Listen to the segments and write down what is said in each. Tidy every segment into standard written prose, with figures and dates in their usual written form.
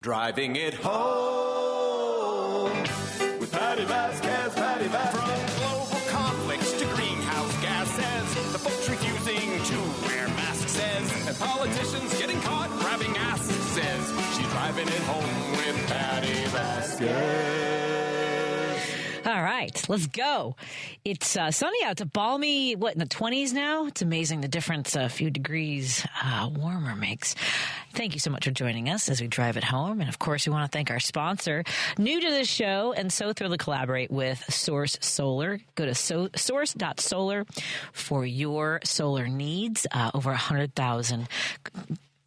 Driving it home with Patti Vasquez, Patti Vasquez. From global conflicts to greenhouse gases, the folks refusing to wear masks says, and politicians getting caught grabbing asses says, she's driving it home with Patti Vasquez. All right, let's go. It's sunny out. It's a balmy, in the 20s now? It's amazing the difference a few degrees warmer makes. Thank you so much for joining us as we drive it home. And, of course, we want to thank our sponsor, new to this show, and so thrilled to collaborate with Source Solar. Go to source.solar for your solar needs. Over 100,000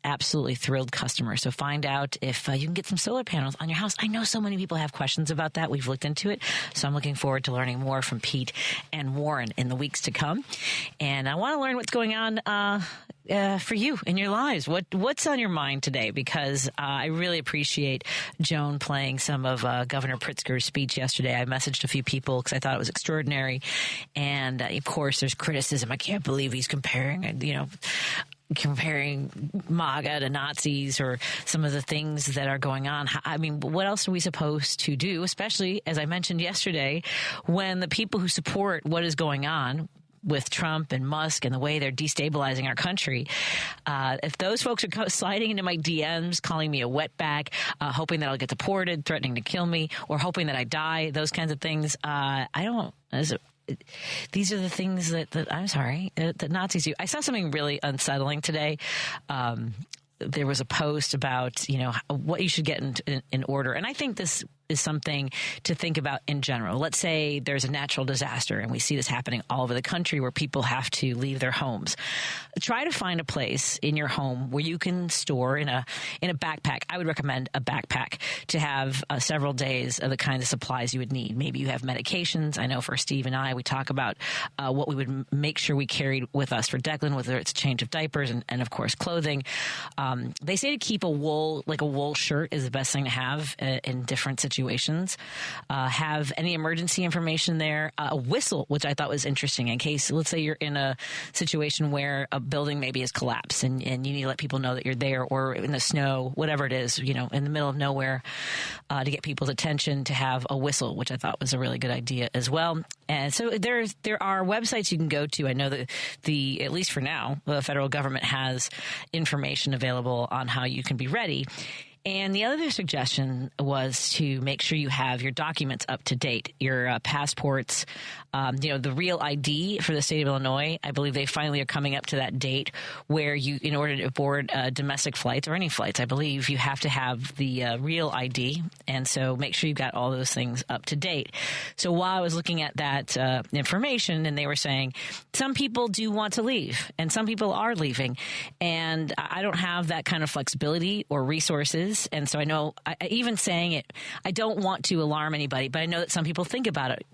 absolutely thrilled customers. So find out if you can get some solar panels on your house. I know so many people have questions about that. We've looked into it. So I'm looking forward to learning more from Pete and Warren in the weeks to come. And I want to learn what's going on for you in your lives. What's on your mind today? Because I really appreciate Joan playing some of Governor Pritzker's speech yesterday. I messaged a few people because I thought it was extraordinary. And of course, there's criticism. I can't believe he's comparing MAGA to Nazis or some of the things that are going on. I mean, what else are we supposed to do, especially, as I mentioned yesterday, when the people who support what is going on with Trump and Musk and the way they're destabilizing our country, if those folks are sliding into my DMs, calling me a wetback, hoping that I'll get deported, threatening to kill me, or hoping that I die, those kinds of things, these are the things that I'm sorry, that Nazis do. I saw something really unsettling today. There was a post about, what you should get in order. And I think this is something to think about in general. Let's say there's a natural disaster, and we see this happening all over the country where people have to leave their homes. Try to find a place in your home where you can store in a backpack. I would recommend a backpack to have several days of the kinds of supplies you would need. Maybe you have medications. I know for Steve and I, we talk about what we would make sure we carried with us for Declan, whether it's a change of diapers and of course, clothing. They say to keep a wool shirt is the best thing to have in different situations. Have any emergency information there. A whistle, which I thought was interesting in case, let's say you're in a situation where a building maybe has collapsed and you need to let people know that you're there, or in the snow, whatever it is, in the middle of nowhere, to get people's attention, to have a whistle, which I thought was a really good idea as well. And so there are websites you can go to. I know that at least for now, the federal government has information available on how you can be ready. And the other suggestion was to make sure you have your documents up to date, your passports, the real ID for the state of Illinois. I believe they finally are coming up to that date where in order to board domestic flights or any flights, I believe you have to have the real ID. And so make sure you've got all those things up to date. So while I was looking at that information, and they were saying some people do want to leave and some people are leaving, and I don't have that kind of flexibility or resources. And so I know, even saying it, I don't want to alarm anybody, but I know that some people think about it.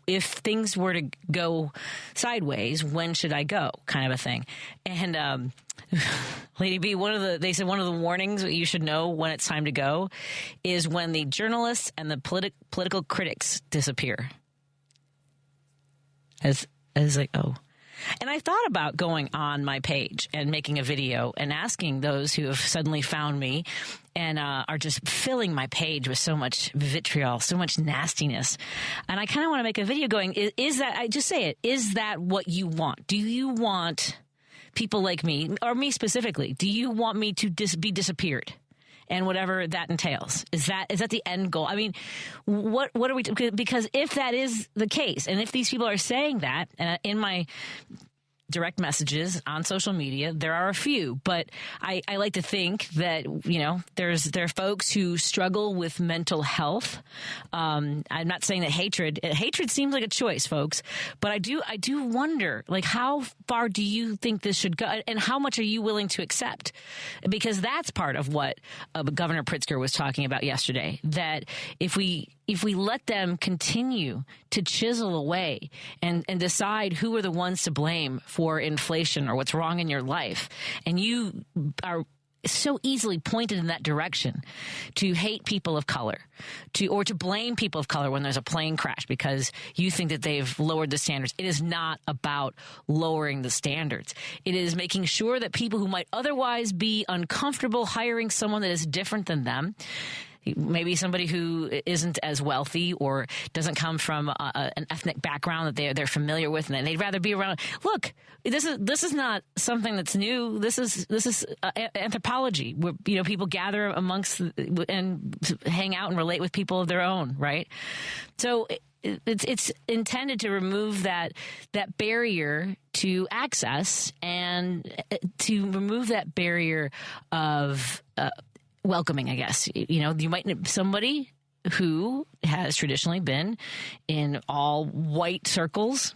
If things were to go sideways, when should I go? Kind of a thing. And Lady B, they said one of the warnings that you should know when it's time to go is when the journalists and the political critics disappear. As like, oh. And I thought about going on my page and making a video and asking those who have suddenly found me and are just filling my page with so much vitriol, so much nastiness. And I kind of want to make a video going, is that, I just say it, is that what you want? Do you want people like me, or me specifically, do you want me to be disappeared? And whatever that entails. Is that the end goal? I mean, what are we, because if that is the case, and if these people are saying that, and in my direct messages on social media, there are a few, but I like to think that, there are folks who struggle with mental health. I'm not saying that hatred seems like a choice, folks, but I do wonder, like, how far do you think this should go, and how much are you willing to accept? Because that's part of what Governor Pritzker was talking about yesterday, that if we let them continue to chisel away and decide who are the ones to blame for inflation or what's wrong in your life, and you are so easily pointed in that direction to hate people of color, or to blame people of color when there's a plane crash because you think that they've lowered the standards. It is not about lowering the standards. It is making sure that people who might otherwise be uncomfortable hiring someone that is different than them, maybe somebody who isn't as wealthy or doesn't come from an ethnic background that they're familiar with, and they'd rather be around. Look, this is not something that's new. This is anthropology, where people gather amongst and hang out and relate with people of their own, right? So it's intended to remove that barrier to access and to remove that barrier of welcoming, I guess. You might know somebody who has traditionally been in all white circles.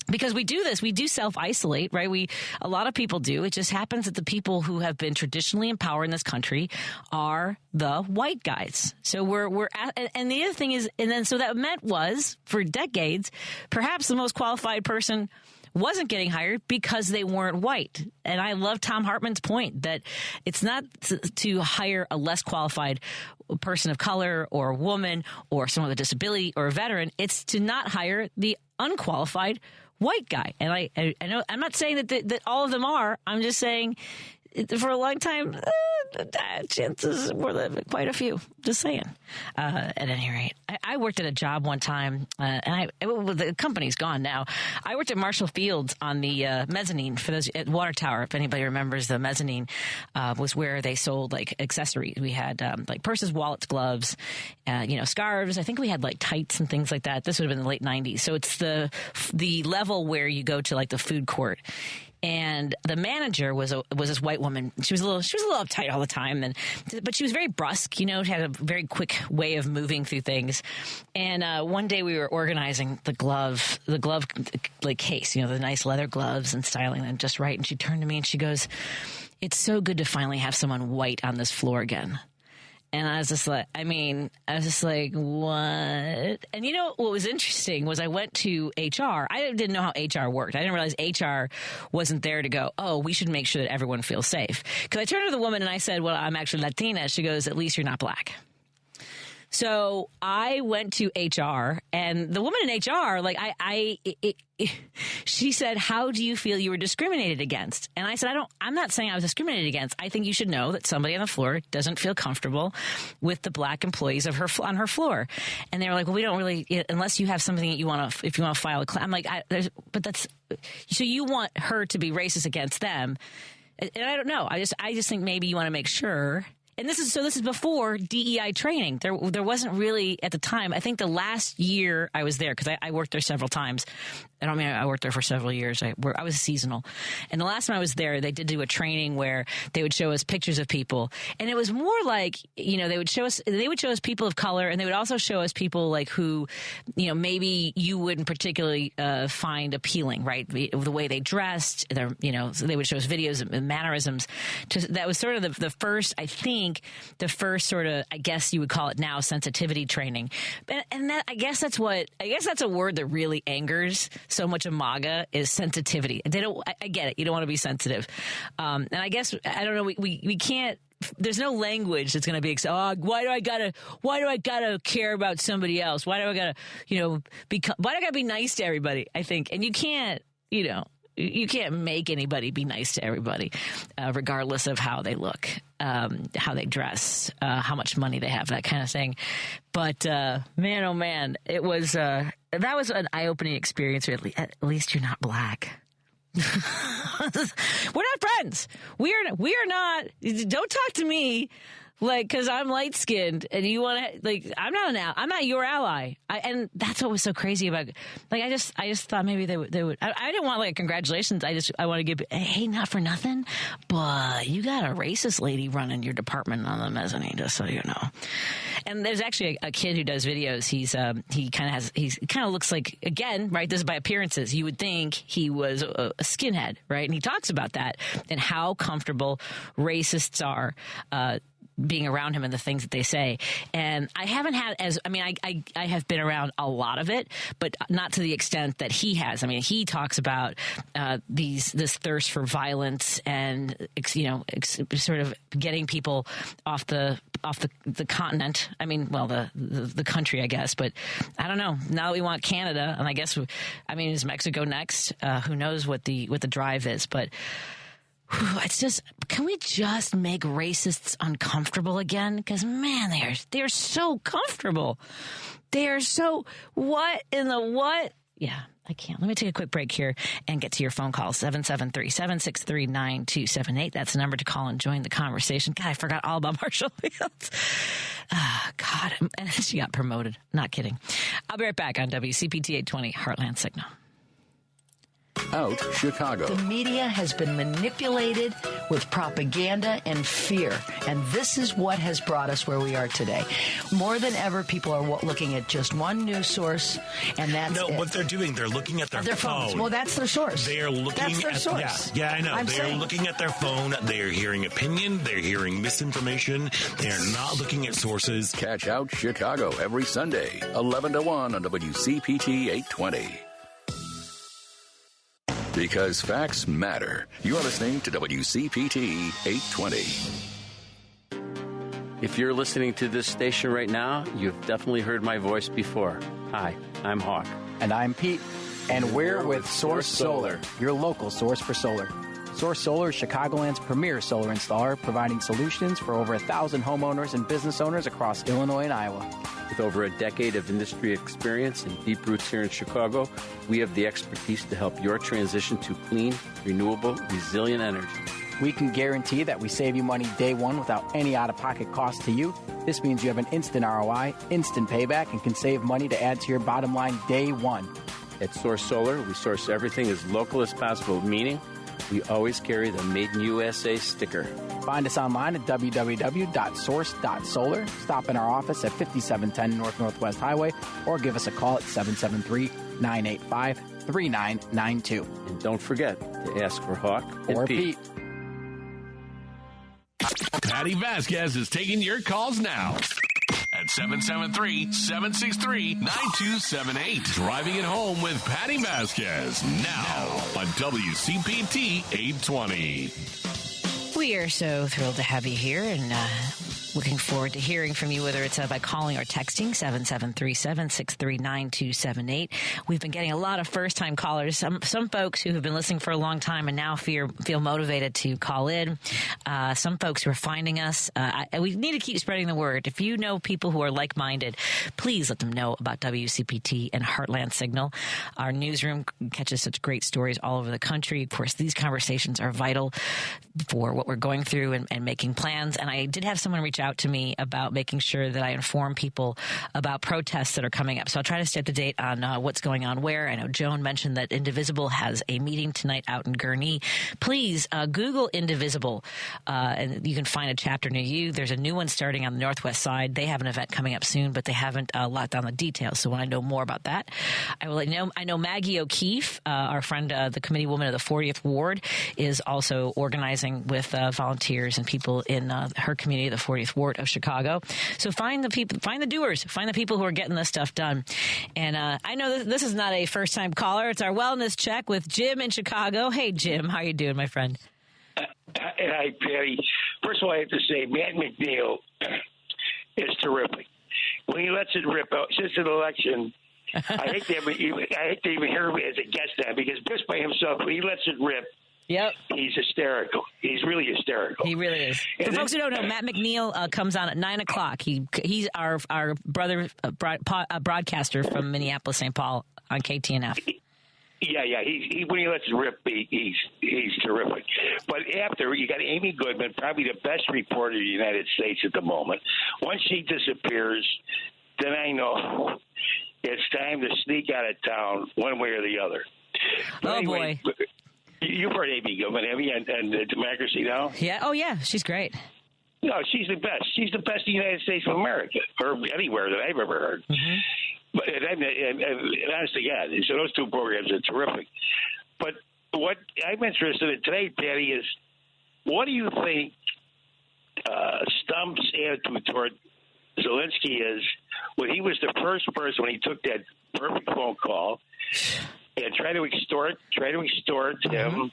Because we do this, we do self-isolate, right? A lot of people do. It just happens that the people who have been traditionally in power in this country are the white guys. So and the other thing is, so that meant was, for decades, perhaps the most qualified person wasn't getting hired because they weren't white. And I love Tom Hartman's point that it's not to hire a less qualified person of color or a woman or someone with a disability or a veteran. It's to not hire the unqualified white guy. And I know I'm not saying that all of them are. I'm just saying for a long time, chances were quite a few. Just saying. At any rate, I worked at a job one time, and the company's gone now. I worked at Marshall Fields on the mezzanine for those at Water Tower. If anybody remembers, the mezzanine was where they sold like accessories. We had like purses, wallets, gloves, scarves. I think we had like tights and things like that. This would have been the late '90s. So it's the level where you go to like the food court. And the manager was this white woman. She was a little uptight all the time, but she was very brusque. Had a very quick way of moving through things. And one day we were organizing the glove like case, the nice leather gloves, and styling them just right. And she turned to me and she goes, "It's so good to finally have someone white on this floor again." And I was just like, what? And what was interesting was I went to HR. I didn't know how HR worked. I didn't realize HR wasn't there to go, oh, we should make sure that everyone feels safe. Because I turned to the woman and I said, well, I'm actually Latina. She goes, at least you're not black. So I went to HR, and the woman in HR, she said, how do you feel you were discriminated against? And I said, I'm not saying I was discriminated against. I think you should know that somebody on the floor doesn't feel comfortable with the black employees on her floor. And they were like, well, we don't really, unless you have something that if you want to file a claim. I'm like, so you want her to be racist against them. And I don't know. I just think maybe you want to make sure. And this is before DEI training. There wasn't really at the time. I think the last year I was there, because I worked there several times. I worked there for several years. I was seasonal. And the last time I was there, they did do a training where they would show us pictures of people. And it was more like, they would show us people of color, and they would also show us people like who, maybe you wouldn't particularly find appealing, right? The way they dressed, so they would show us videos and mannerisms. That was sort of the first, I think, the first sort of, I guess you would call it now, sensitivity training. And that, I guess that's a word that really angers so much of MAGA is sensitivity. I get it. You don't want to be sensitive. And I guess, I don't know, we can't, there's no language that's going to be, why do I gotta care about somebody else? Why do I gotta, why do I gotta be nice to everybody? I think, and you can't make anybody be nice to everybody, regardless of how they look, how they dress, how much money they have, that kind of thing. But man, oh man, that was an eye-opening experience. At least you're not black. We're not friends. We are not. Don't talk to me because I'm light skinned and you want to I'm not your ally. And that's what was so crazy about. I just thought maybe they would. I didn't want congratulations. I want to give. Hey, not for nothing, but you got a racist lady running your department on the mezzanine, just so you know. And there's actually a kid who does videos. He kind of looks like, again, right. This is by appearances. You would think he was a skinhead, right? And he talks about that and how comfortable racists are being around him and the things that they say. And I haven't had I have been around a lot of it, but not to the extent that he has. I mean, he talks about this thirst for violence and sort of getting people off the continent. I mean, well, the country, I guess. But I don't know. Now we want Canada, and I guess is Mexico next? Who knows what the drive is? But it's just, can we just make racists uncomfortable again? Because man, they're so comfortable. They are so what in the what? Yeah. I can't. Let me take a quick break here and get to your phone call. 773-763-9278. That's the number to call and join the conversation. God, I forgot all about Marshall Fields. God. And she got promoted. Not kidding. I'll be right back on WCPT 820 Heartland Signal. Out Chicago. The media has been manipulated with propaganda and fear, and this is what has brought us where we are today. More than ever, people are looking at just one news source, and that's it. What they're doing, they're looking at their phones. Well, that's their source. They are looking Yeah, I know. They are looking at their phone. They are hearing opinion. They're hearing misinformation. They are not looking at sources. Catch Out Chicago every Sunday, 11 to 1 on WCPT 820. Because facts matter. You're listening to WCPT 820. If you're listening to this station right now, you've definitely heard my voice before. Hi, I'm Hawk. And I'm Pete. And we're with Source Solar, your local source for solar. Source Solar is Chicagoland's premier solar installer, providing solutions for over 1,000 homeowners and business owners across Illinois and Iowa. With over a decade of industry experience and deep roots here in Chicago, we have the expertise to help your transition to clean, renewable, resilient energy. We can guarantee that we save you money day one without any out-of-pocket cost to you. This means you have an instant ROI, instant payback, and can save money to add to your bottom line day one. At Source Solar, we source everything as local as possible, meaning we always carry the Made in USA sticker. Find us online at www.source.solar. Stop in our office at 5710 North Northwest Highway or give us a call at 773-985-3992. And don't forget to ask for Hawk or Pete. Patti Vasquez is taking your calls now at 773-763-9278. Driving it home with Patti Vasquez now on WCPT 820. We are so thrilled to have you here and looking forward to hearing from you, whether it's by calling or texting 773-763-9278. We've been getting a lot of first-time callers, some folks who have been listening for a long time and now feel motivated to call in. Some folks who are finding us. We need to keep spreading the word. If you know people who are like-minded, please let them know about WCPT and Heartland Signal. Our newsroom catches such great stories all over the country. Of course, these conversations are vital for what we're going through and making plans. And I did have someone reach out to me about making sure that I inform people about protests that are coming up. So I'll try to stay up to date on what's going on where. I know Joan mentioned that Indivisible has a meeting tonight out in Gurnee. Please Google Indivisible, and you can find a chapter near you. There's a new one starting on the Northwest side. They have an event coming up soon, but they haven't locked down the details. So when I know more about that, I will let you know. I know Maggie O'Keefe, our friend, the committee woman of the 40th Ward, is also organizing with volunteers and people in her community, the 40th Ward of Chicago. So find the people, find the doers, find the people who are getting this stuff done. And I know this is not a first-time caller. It's our wellness check with Jim in Chicago. Hey, Jim, how you doing, my friend? Hi, Patty. First of all, I have to say, Matt McNeil is terrific. When he lets it rip out, since an election, I hate to even hear him as a guest now, because just by himself, when he lets it rip, yep, he's hysterical. He's really hysterical. He really is. For folks who don't know, Matt McNeil comes on at 9 o'clock. He's our brother broadcaster from Minneapolis, St. Paul on KTNF. Yeah. When he lets it rip, he's terrific. But after, you got Amy Goodman, probably the best reporter in the United States at the moment. Once she disappears, then I know it's time to sneak out of town one way or the other. But anyway, boy. You've heard Amy Goodman, have you, and Democracy Now? Yeah. Oh, yeah. She's great. No, she's the best. She's the best in the United States of America, or anywhere that I've ever heard. Mm-hmm. But and honestly, yeah, so those two programs are terrific. But what I'm interested in today, Patty, is what do you think Stump's attitude toward Zelensky is when he was the first person, when he took that perfect phone call and tried to extort him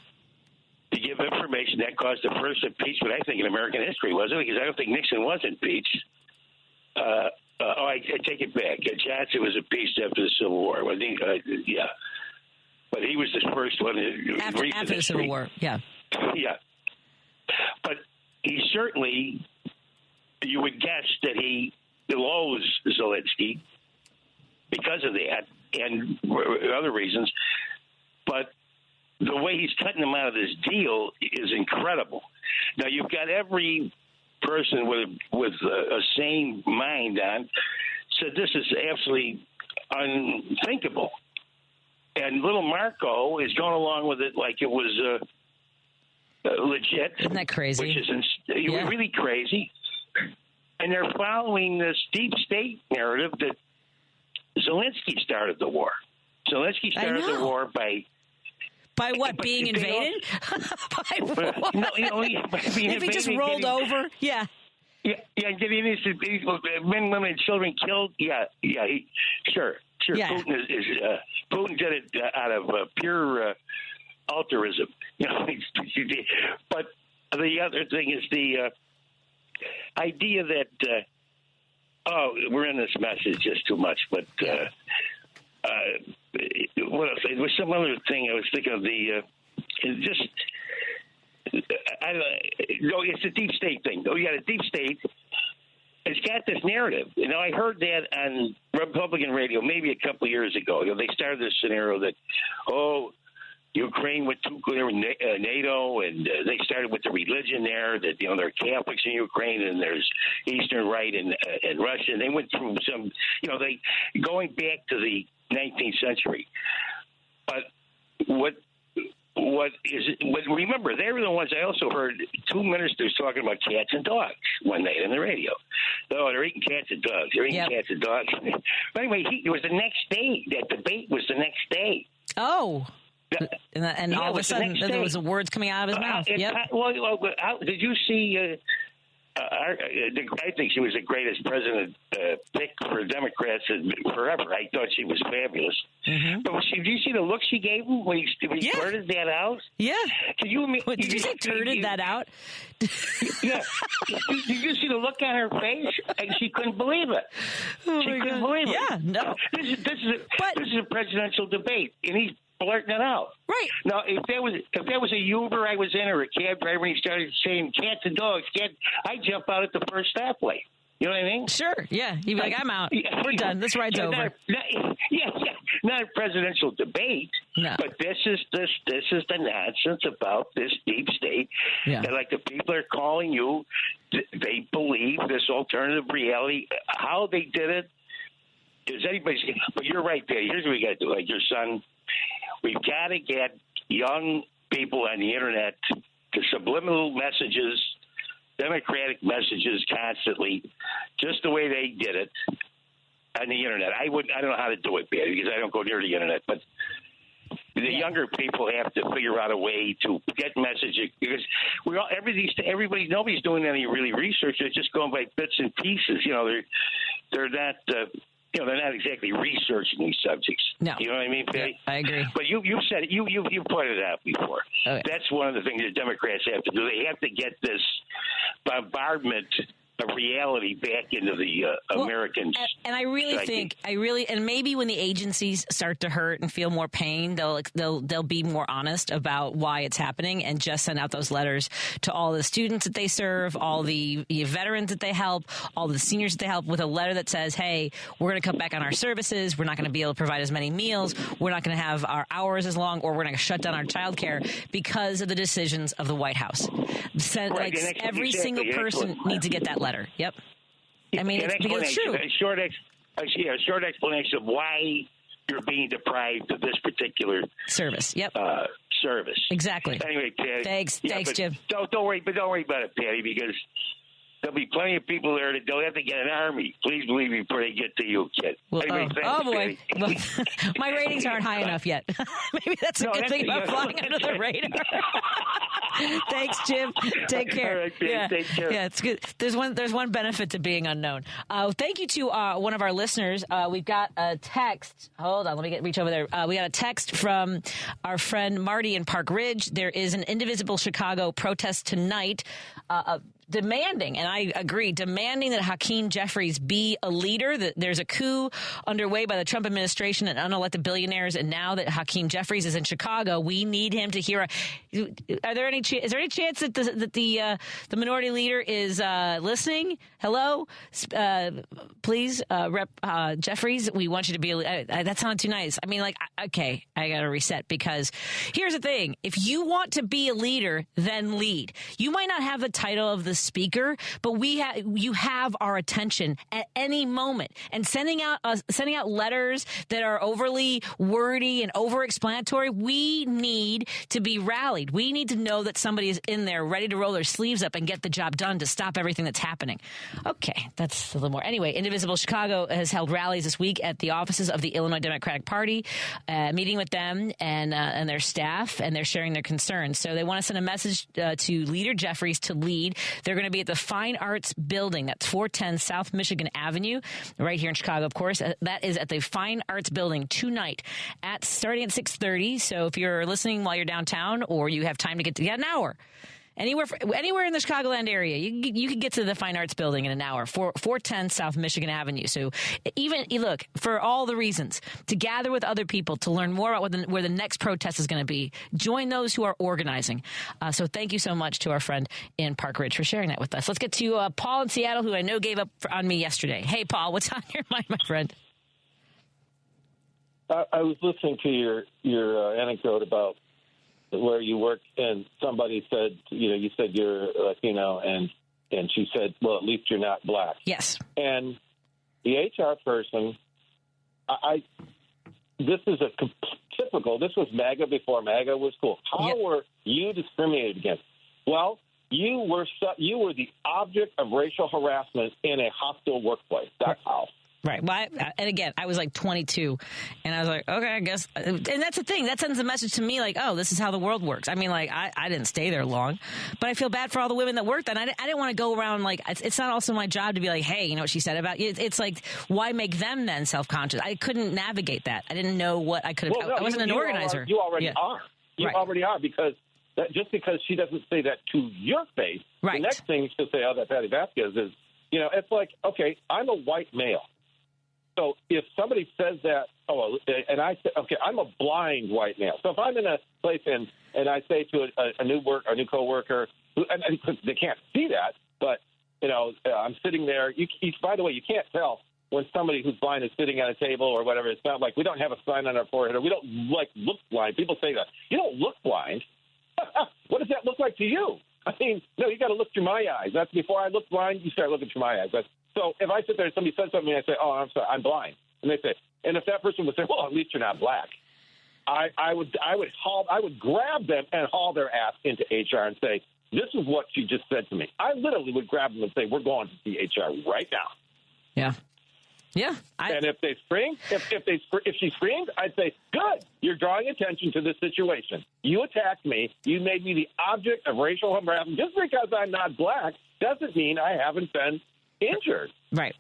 to give information that caused the first impeachment, I think, in American history, wasn't it? Because I don't think Nixon was impeached. I take it back. Johnson was impeached after the Civil War. I think, yeah. But he was the first one. After the Civil War, yeah. Yeah. But he certainly, you would guess that he loathes Zelensky because of that and other reasons. But the way he's cutting him out of this deal is incredible. Now, you've got every person with a sane mind on said this is absolutely unthinkable. And little Marco is going along with it like it was legit. Isn't that crazy? Which is really crazy. And they're following this deep state narrative that Zelensky started the war. Zelensky started the war by what? Being invaded? By what? If he just rolled over? Yeah. Yeah, getting these men, women, and children killed. Yeah. Sure. Yeah. Putin did it out of pure altruism. But the other thing is the idea that we're in this message just too much. But what else? There was some other thing I was thinking of. It's the deep state thing. Oh, yeah, the deep state has got this narrative. I heard that on Republican radio maybe a couple of years ago. They started this scenario that, Ukraine went to NATO, and they started with the religion there, that, there are Catholics in Ukraine, and there's Eastern Rite and Russia. And they went through some, going back to the 19th century. But remember, they were the ones. I also heard two ministers talking about cats and dogs one night on the radio. Oh, they're eating cats and dogs. They're eating cats and dogs. But anyway, it was the next day. That debate was the next day. Oh. And all of a sudden, there was words coming out of his mouth. Yep. Did you see? I think she was the greatest president pick for Democrats forever. I thought she was fabulous. Mm-hmm. But did you see the look she gave him when he blurted that out? Yeah. Did you say turted that out? Yeah. Did you see the look on her face? And she couldn't believe it. Oh, she couldn't believe it. Yeah. No. This is a presidential debate, and he's blurting it out. Right. Now, if there was a Uber I was in or a cab driver and he started saying cats and dogs, I'd jump out at the first stoplight. You know what I mean? Sure. Yeah. You'd be like, I'm out. We're done. This ride's over. Not a presidential debate. No. But this is the nonsense about this deep state. Yeah. And like the people are calling you, they believe this alternative reality. How they did it is anybody's. But you're right, Patty. Here's what we got to do. Like your son. We've got to get young people on the internet to subliminal messages, democratic messages constantly, just the way they did it on the internet. I don't know how to do it, Patty, because I don't go near the internet. But the younger people have to figure out a way to get messages because nobody's doing any really research. They're just going by bits and pieces. They're not. They're not exactly researching these subjects. No. You know what I mean, Patty? Yeah, I agree. But you said it. You pointed it out before. Okay. That's one of the things that Democrats have to do. They have to get this bombardment of reality back into the Americans. And I really think, and maybe when the agencies start to hurt and feel more pain, they'll be more honest about why it's happening and just send out those letters to all the students that they serve, all the veterans that they help, all the seniors that they help with a letter that says, hey, we're going to cut back on our services. We're not going to be able to provide as many meals. We're not going to have our hours as long, or we're going to shut down our child care because of the decisions of the White House. Every single person needs to get that letter. Yep. I mean, it's true. A short explanation of why you're being deprived of this particular service. Yep. Service. Exactly. Anyway, Patty. Thanks, Jim. Don't worry about it, Patty, because there'll be plenty of people there that don't have to get an army. Please believe me before they get to you, kid. Well, anyway, boy. Well, my ratings aren't high enough yet. Maybe that's a good thing about flying under the radar. Thanks, Jim. Take care. All right, Jim, take care. Yeah, it's good. There's one benefit to being unknown. Thank you to one of our listeners. We've got a text. Hold on, let me reach over there. We got a text from our friend Marty in Park Ridge. There is an Indivisible Chicago protest tonight. Demanding, and I agree, demanding that Hakeem Jeffries be a leader. That there's a coup underway by the Trump administration and unelected billionaires, and now that Hakeem Jeffries is in Chicago, we need him to hear. Is there any chance that the minority leader is listening? Hello, please, Rep Jeffries, we want you to be. That sounded too nice. I mean, okay, I got to reset, because here's the thing: if you want to be a leader, then lead. You might not have the title of the speaker, but you have our attention at any moment. And sending out letters that are overly wordy and over-explanatory, we need to be rallied. We need to know that somebody is in there ready to roll their sleeves up and get the job done to stop everything that's happening. Okay, that's a little more. Anyway, Indivisible Chicago has held rallies this week at the offices of the Illinois Democratic Party, meeting with them and their staff, and they're sharing their concerns. So they want to send a message to Leader Jeffries to lead. They're going to be at the Fine Arts Building. That's 410 South Michigan Avenue, right here in Chicago, of course. That is at the Fine Arts Building tonight, starting at 6:30. So if you're listening while you're downtown, or you have time to get an hour, anywhere in the Chicagoland area, you can get to the Fine Arts Building in an hour, 410 South Michigan Avenue. So look, for all the reasons, to gather with other people, to learn more about where the next protest is going to be, join those who are organizing. So thank you so much to our friend in Park Ridge for sharing that with us. Let's get to Paul in Seattle, who I know gave up on me yesterday. Hey, Paul, what's on your mind, my friend? I was listening to your anecdote about where you work, and somebody said, you said you're Latino, and she said, well, at least you're not black. Yes. And the HR person, this is typical. This was MAGA before MAGA was cool. How were you discriminated against? Well, you were the object of racial harassment in a hostile workplace. That's how. Right. Well, and again, I was like 22, and I was like, okay, I guess. And that's the thing. That sends a message to me like, oh, this is how the world works. I mean, I didn't stay there long, but I feel bad for all the women that worked. And I didn't want to go around it's not also my job to be like, hey, you know what she said about you? It's like, why make them then self-conscious? I couldn't navigate that. I didn't know what I could have. Well, I wasn't an organizer. You already are. You already are, because just because she doesn't say that to your face, the next thing she'll say, oh, that Patti Vasquez is, it's like, okay, I'm a white male. So if somebody says that, and I say, okay, I'm a blind white male. So if I'm in a place and I say to a new coworker, and they can't see that, but I'm sitting there. By the way, you can't tell when somebody who's blind is sitting at a table or whatever. It's not like we don't have a sign on our forehead, or we don't look blind. People say that you don't look blind. What does that look like to you? I mean, no, you got to look through my eyes. That's before I look blind. You start looking through my eyes. So if I sit there and somebody says something, and I say, oh, I'm sorry, I'm blind. And they say, and if that person would say, well, at least you're not black, I would grab them and haul their ass into HR and say, this is what she just said to me. I literally would grab them and say, we're going to see HR right now. Yeah. Yeah. And if they scream, if she screams, I'd say, good, you're drawing attention to this situation. You attacked me. You made me the object of racial harassment. Just because I'm not black doesn't mean I haven't been injured. Right.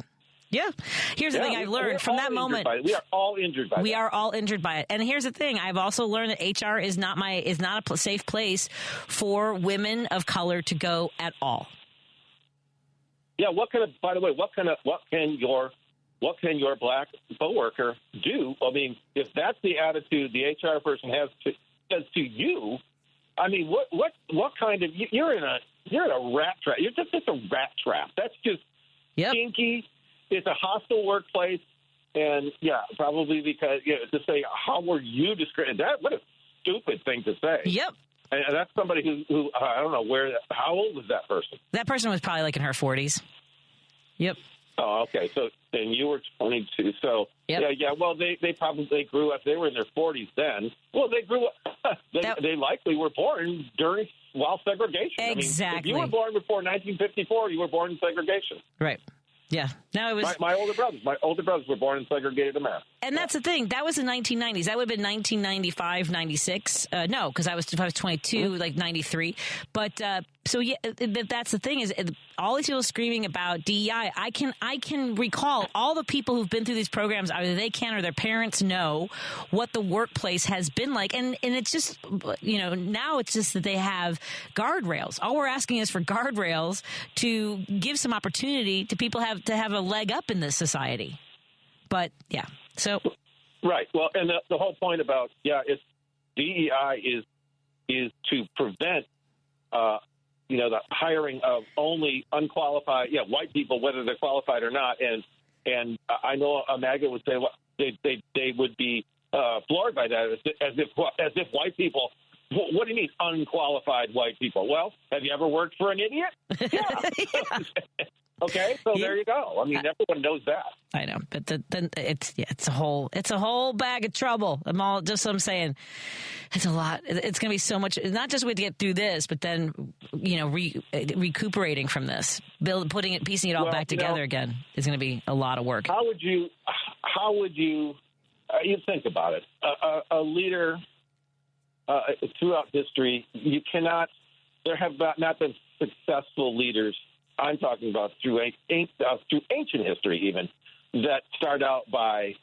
Yeah. Here's the thing I've learned from that moment. We are all injured by it. We are all injured by it. And here's the thing. I've also learned that HR is not a safe place for women of color to go at all. Yeah. What can your black coworker do? I mean, if that's the attitude the HR person says to you, I mean, what kind of, you're in a rat trap. You're just a rat trap. That's just stinky. It's a hostile workplace. And probably because, to say, how were you discriminated? What a stupid thing to say. Yep. And that's somebody who I don't know how old is that person? That person was probably like in her 40s. Yep. Oh, okay. So then you were 22. So yeah. Well, they probably grew up. They were in their 40s then. Well, they grew up. They likely were born while segregation. Exactly. I mean, if you were born before 1954, you were born in segregation. Right. Yeah. No, it was my older brothers. My older brothers were born in segregated America. And that's the thing. That was in 1990s. That would have been 1995, 96. No, because I was 22, like 93. But so yeah, that's the thing is all these people screaming about DEI. I can recall all the people who've been through these programs. Either they can or their parents know what the workplace has been like, and it's just now it's just that they have guardrails. All we're asking is for guardrails to give some opportunity to people to have a leg up in this society. But yeah, so right. Well, and the whole point about it's DEI is to prevent the hiring of only unqualified white people, whether they're qualified or not. And I know MAGA would say they would be floored by that as if white people. What do you mean unqualified white people? Well, have you ever worked for an idiot? Yeah. Okay, so there you go. I mean, everyone knows that. I know, but then it's a whole bag of trouble. I'm saying, it's a lot. It's going to be so much. Not just we have to get through this, but then recuperating from this, piecing it all back together again is going to be a lot of work. How would you think about it? A leader throughout history, you cannot. There have not been successful leaders. I'm talking about through ancient history, even that start out by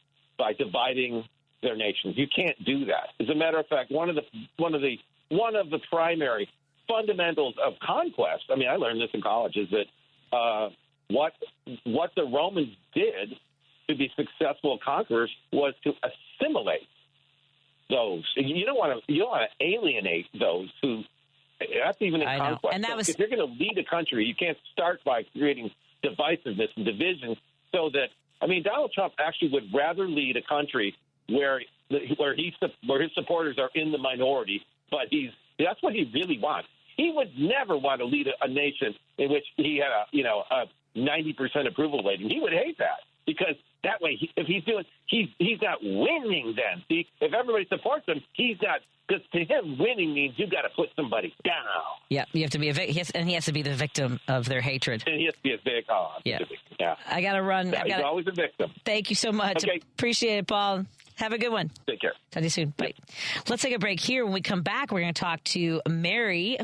dividing their nations. You can't do that. As a matter of fact, one of the primary fundamentals of conquest. I mean, I learned this in college. Is that what the Romans did to be successful conquerors was to assimilate those. You don't want to alienate those who. That's even in conquest. And if you're going to lead a country, you can't start by creating divisiveness and division. So that Donald Trump actually would rather lead a country where his supporters are in the minority, but that's what he really wants. He would never want to lead a nation in which he had a 90% approval rating. He would hate that because that way, if he's not winning. Then see, if everybody supports him, he's not. Because to him, winning means you've got to put somebody down. Yeah, you have to be and he has to be the victim of their hatred. And he has to be a victim. Yeah. I got to run. Yeah, he's always a victim. Thank you so much. Okay. Appreciate it, Paul. Have a good one. Take care. Talk to you soon. Bye. Let's take a break here. When we come back, we're going to talk to Mary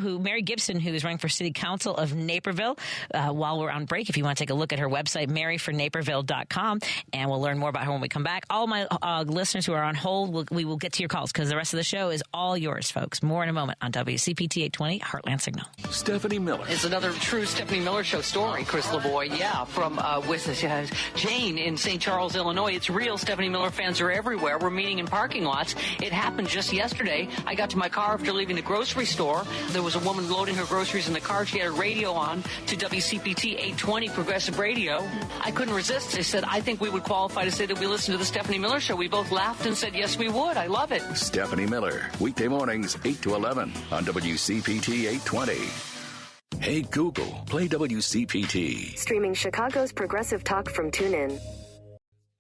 Gibson, who is running for City Council of Naperville. While we're on break, if you want to take a look at her website, maryfornaperville.com, and we'll learn more about her when we come back. All my listeners who are on hold, we will get to your calls because the rest of the show is all yours, folks. More in a moment on WCPT 820 Heartland Signal. Stephanie Miller. It's another true Stephanie Miller Show story, Chris LeBoy. Yeah, from with Jane in St. Charles, Illinois. It's real. Stephanie Miller fans are everywhere. We're meeting in parking lots. It happened just yesterday. I got to my car after leaving the grocery store. There was a woman loading her groceries in the car. She had a radio on to WCPT 820 Progressive Radio. I couldn't resist. I said, I think we would qualify to say that we listen to the Stephanie Miller Show. We both laughed and said, yes, we would. I love it. Stephanie Miller, weekday mornings, 8 to 11 on WCPT 820. Hey, Google, play WCPT. Streaming Chicago's Progressive Talk from TuneIn.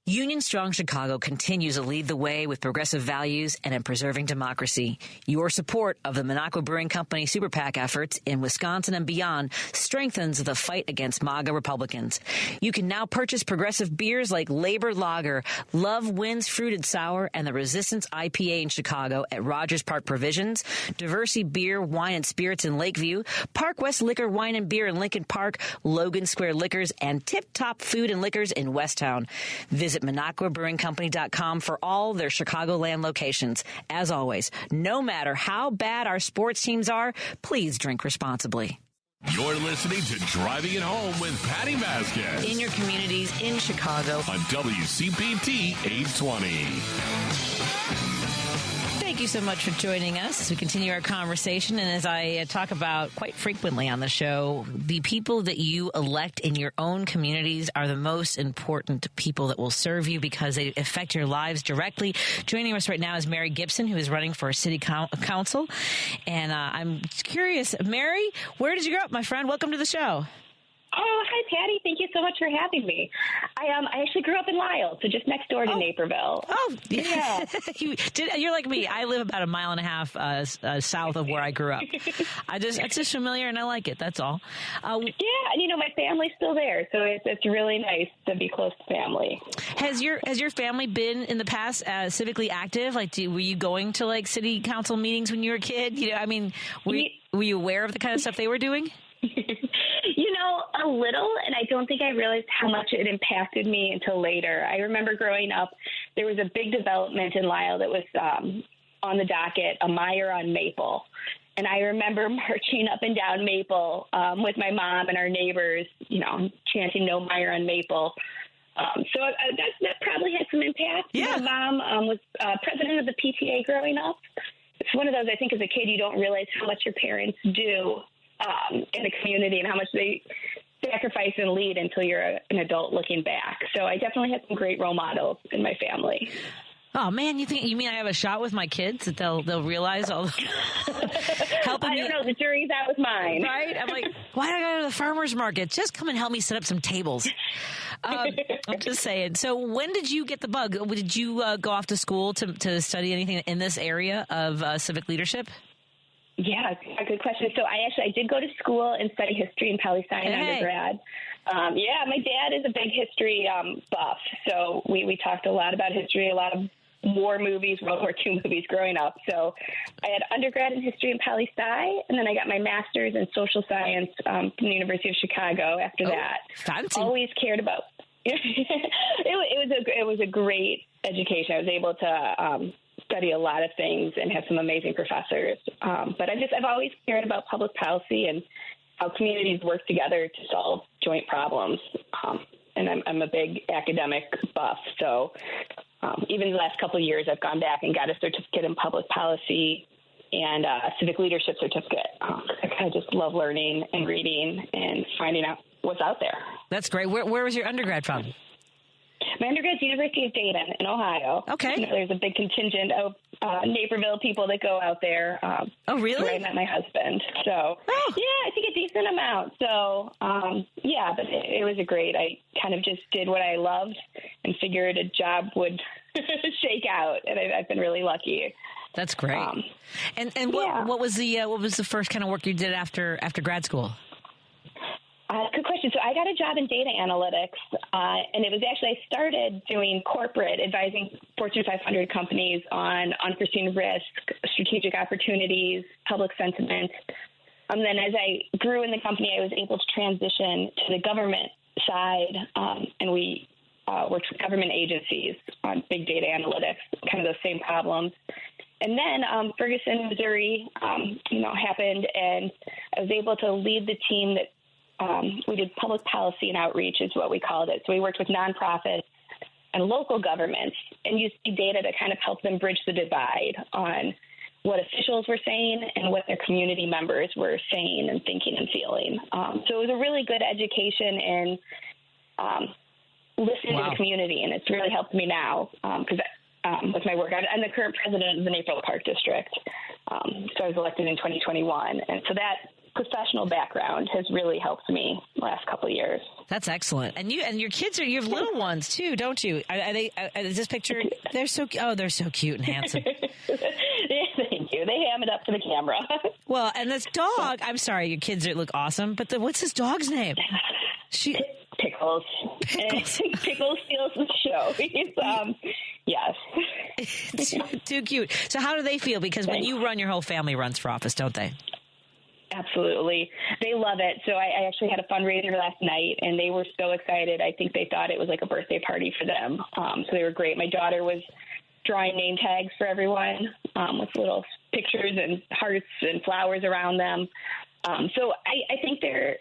Union Strong Chicago continues to lead the way with progressive values and in preserving democracy. Your support of the Minocqua Brewing Company Super PAC efforts in Wisconsin and beyond strengthens the fight against MAGA Republicans. You can now purchase progressive beers like Labor Lager, Love Wins Fruited Sour, and the Resistance IPA in Chicago at Rogers Park Provisions, Diversity Beer, Wine, and Spirits in Lakeview, Park West Liquor, Wine, and Beer in Lincoln Park, Logan Square Liquors, and Tip Top Food and Liquors in Westtown. Visit MinocquaBrewingCompany.com for all their Chicagoland locations. As always, no matter how bad our sports teams are, please drink responsibly. You're listening to Driving It Home with Patti Vasquez. In your communities, in Chicago. On WCPT 820. Thank you so much for joining us as we continue our conversation. And as I talk about quite frequently on the show, the people that you elect in your own communities are the most important people that will serve you because they affect your lives directly. Joining us right now is Mary Gibson, who is running for City Council. And I'm curious, Mary, where did you grow up, my friend? Welcome to the show. Oh, hi, Patty. Thank you so much for having me. I actually grew up in Lisle, so just next door to Naperville. Oh, yeah. You're like me. I live about a mile and a half south of where I grew up. It's just familiar, and I like it. That's all. Yeah, and my family's still there, so it's really nice to be close to family. Has your family been in the past civically active? Like, were you going to like city council meetings when you were a kid? Were you aware of the kind of stuff they were doing? A little, and I don't think I realized how much it impacted me until later. I remember growing up, there was a big development in Lisle that was on the docket, a Meyer on Maple. And I remember marching up and down Maple with my mom and our neighbors, chanting "No Meyer on Maple." So that probably had some impact. Yeah. My mom was president of the PTA growing up. It's one of those, I think, as a kid, you don't realize how much your parents do in the community and how much they sacrifice and lead until you're an adult looking back. So I definitely had some great role models in my family. Oh man, you mean I have a shot with my kids that they'll realize all helping I don't know, the jury's out with mine. Right? I'm like, why do I go to the farmer's market? Just come and help me set up some tables. I'm just saying. So when did you get the bug? Did you go off to school to study anything in this area of civic leadership? Yeah, good question. So I did go to school and study history and poli-sci in undergrad. My dad is a big history buff, so we talked a lot about history, a lot of war movies, World War II movies growing up. So I had undergrad in history and poli-sci, and then I got my master's in social science from the University of Chicago after that. Fancy. Always cared about it was a great education. I was able to study a lot of things and have some amazing professors. But I've always cared about public policy and how communities work together to solve joint problems. And I'm a big academic buff. So even the last couple of years, I've gone back and got a certificate in public policy and a civic leadership certificate. I kind of just love learning and reading and finding out what's out there. That's great. Where was your undergrad from? My undergrad's University of Dayton in Ohio. Okay. There's a big contingent of Naperville people that go out there. Oh, really? Where I met my husband. So, I think a decent amount. So, but it was I kind of just did what I loved and figured a job would shake out. And I've been really lucky. That's great. What was the first kind of work you did after grad school? Good question. So I got a job in data analytics, and it was actually I started doing corporate, advising Fortune 500 companies on unforeseen risk, strategic opportunities, public sentiment. Then as I grew in the company, I was able to transition to the government side, and we worked with government agencies on big data analytics, kind of those same problems. And then Ferguson, Missouri, happened, and I was able to lead the team that we did public policy and outreach is what we called it. So we worked with nonprofits and local governments and used data to kind of help them bridge the divide on what officials were saying and what their community members were saying and thinking and feeling. So it was a really good education in listening to the community, and it's really helped me now because with my work. I'm the current president of the Naperville Park District, so I was elected in 2021, and so that professional background has really helped me the last couple of years. That's excellent. And your kids you have little ones too, don't you? Are they? Is this picture? They're so cute and handsome. Thank you. They ham it up to the camera. Well, and this dog. I'm sorry, your kids look awesome, but what's this dog's name? Pickles. Pickles steals the show. Yes. Too cute. So how do they feel? Because when you run, your whole family runs for office, don't they? Absolutely. They love it. So I actually had a fundraiser last night, and they were so excited. I think they thought it was like a birthday party for them. So they were great. My daughter was drawing name tags for everyone with little pictures and hearts and flowers around them. So I think they're